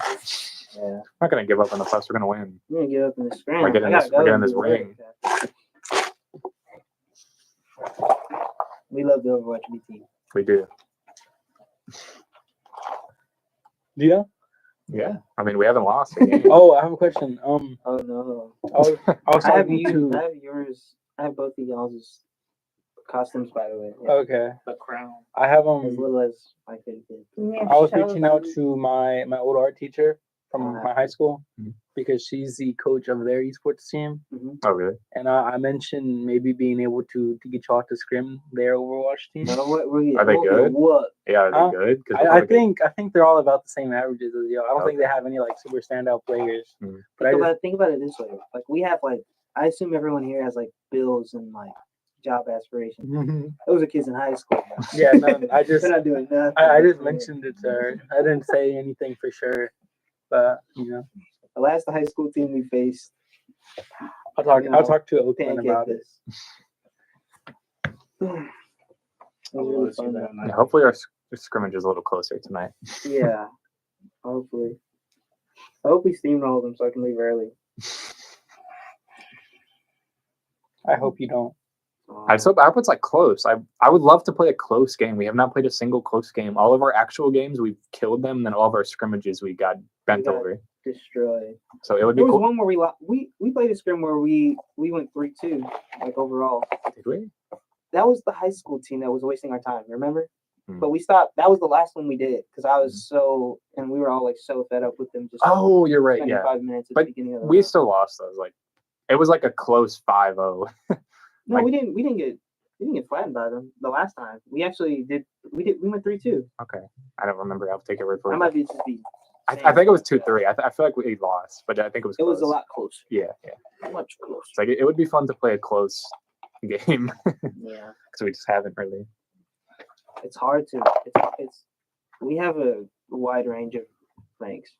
Speaker 2: Yeah.
Speaker 3: I'm not gonna give up on the playoffs. We're gonna win.
Speaker 2: We're gonna give up in the scram.
Speaker 3: We're getting
Speaker 2: I
Speaker 3: this-
Speaker 2: gotta
Speaker 3: we're
Speaker 2: go
Speaker 3: getting
Speaker 2: and
Speaker 3: this
Speaker 2: do the
Speaker 3: ring.
Speaker 2: work. We love the Overwatch B team.
Speaker 3: We do.
Speaker 6: Yeah.
Speaker 3: Yeah. I mean, we haven't lost a game.
Speaker 6: Oh, I have a question.
Speaker 2: Oh no.
Speaker 6: I was
Speaker 2: I have
Speaker 6: talking
Speaker 2: you.
Speaker 6: to.
Speaker 2: I have yours. I have both of y'all's costumes, by the way. Yeah.
Speaker 6: Okay,
Speaker 3: The crown.
Speaker 6: I have
Speaker 2: As little as I could get.
Speaker 6: I was reaching out to my old art teacher from
Speaker 2: Uh-huh.
Speaker 6: my high school
Speaker 3: Mhm.
Speaker 6: because she's the coach of their esports team,
Speaker 3: Oh, really?
Speaker 6: and I mentioned maybe being able to get you all to scrim their Overwatch team.
Speaker 2: You know what? We're
Speaker 3: Are they
Speaker 2: we'll get
Speaker 3: good?
Speaker 2: What?
Speaker 3: Yeah, are they
Speaker 6: Huh?
Speaker 3: good? 'Cause
Speaker 6: I think they're all about the same averages as you. I don't think
Speaker 3: Okay.
Speaker 6: they have any like super standout players.
Speaker 3: Mhm.
Speaker 6: But I just,
Speaker 2: Think about it this way. Like we have like I assume everyone here has like bills and like job aspirations. Those are kids in high school. man.
Speaker 6: yeah, no, I just
Speaker 2: They're not doing nothing.
Speaker 6: I just mentioned it to her. I didn't say anything for sure, but
Speaker 2: The last high school team we faced.
Speaker 6: I'll talk.
Speaker 2: You
Speaker 6: I'll
Speaker 2: know,
Speaker 6: talk to Oakland
Speaker 2: Pancake
Speaker 6: about it.
Speaker 2: this. It was really fun, though.
Speaker 3: Yeah, hopefully our scrimmage is a little closer tonight.
Speaker 2: Yeah, hopefully. I hope we steamroll them so I can leave early.
Speaker 6: I hope you don't.
Speaker 3: I hope it's like close. I would love to play a close game. We have not played a single close game. All of our actual games, we've killed them. And then all of our scrimmages, we got bent
Speaker 2: got
Speaker 3: over.
Speaker 2: Destroyed.
Speaker 3: So it would be
Speaker 2: There was
Speaker 3: cool.
Speaker 2: one where we played a scrim where we went 3-2 like overall.
Speaker 3: Did we?
Speaker 2: That was the high school team that was wasting our time. Remember?
Speaker 3: Hmm.
Speaker 2: But we stopped. That was the last one we did because I was so and we were all like so fed up with them just
Speaker 3: Oh, you're right.
Speaker 2: spending
Speaker 3: Yeah.
Speaker 2: 5 minutes at
Speaker 3: But
Speaker 2: the beginning of the
Speaker 3: We
Speaker 2: round.
Speaker 3: still lost those. Like, it was like a close 5-0.
Speaker 2: No,
Speaker 3: like-
Speaker 2: we didn't get flattened by them the last time. We actually did. We went 3-2.
Speaker 3: Okay. I don't remember. I'll take it word for
Speaker 2: I
Speaker 3: it.
Speaker 2: might be just be.
Speaker 3: I
Speaker 2: saying
Speaker 3: think it was
Speaker 2: stuff,
Speaker 3: 2-3. I feel like we lost, but I think it was
Speaker 2: It
Speaker 3: close.
Speaker 2: was a lot closer.
Speaker 3: Yeah, yeah.
Speaker 2: Much closer.
Speaker 3: It's like it would be fun to play a close game
Speaker 2: Yeah,
Speaker 3: because we just haven't really.
Speaker 2: it's hard to. It's. We have a wide range of ranks.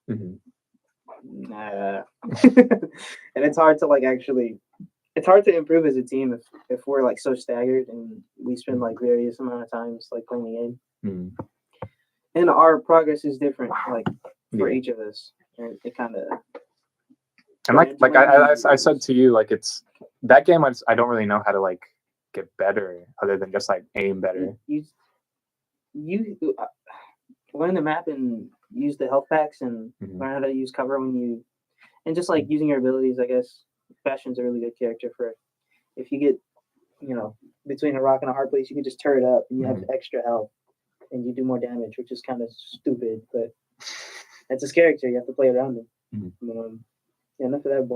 Speaker 2: Nah. And it's hard to like actually. It's hard to improve as a team if we're like so staggered and we spend like various amount of times like playing the game.
Speaker 3: Mhm.
Speaker 2: And our progress is different, like for
Speaker 3: Yeah.
Speaker 2: each of us. And it kind of
Speaker 3: And like I said to you, like it's that game. I don't really know how to like get better other than just like aim better.
Speaker 2: you learn the map and use the health packs and
Speaker 3: Mhm.
Speaker 2: learn how to use cover when you And just like using your abilities, I guess Bastion's a really good character for if you get, between a rock and a hard place, you can just turn it up and you have extra health and you do more damage, which is kind of stupid, but that's his character. You have to play around him. Yeah, enough of that.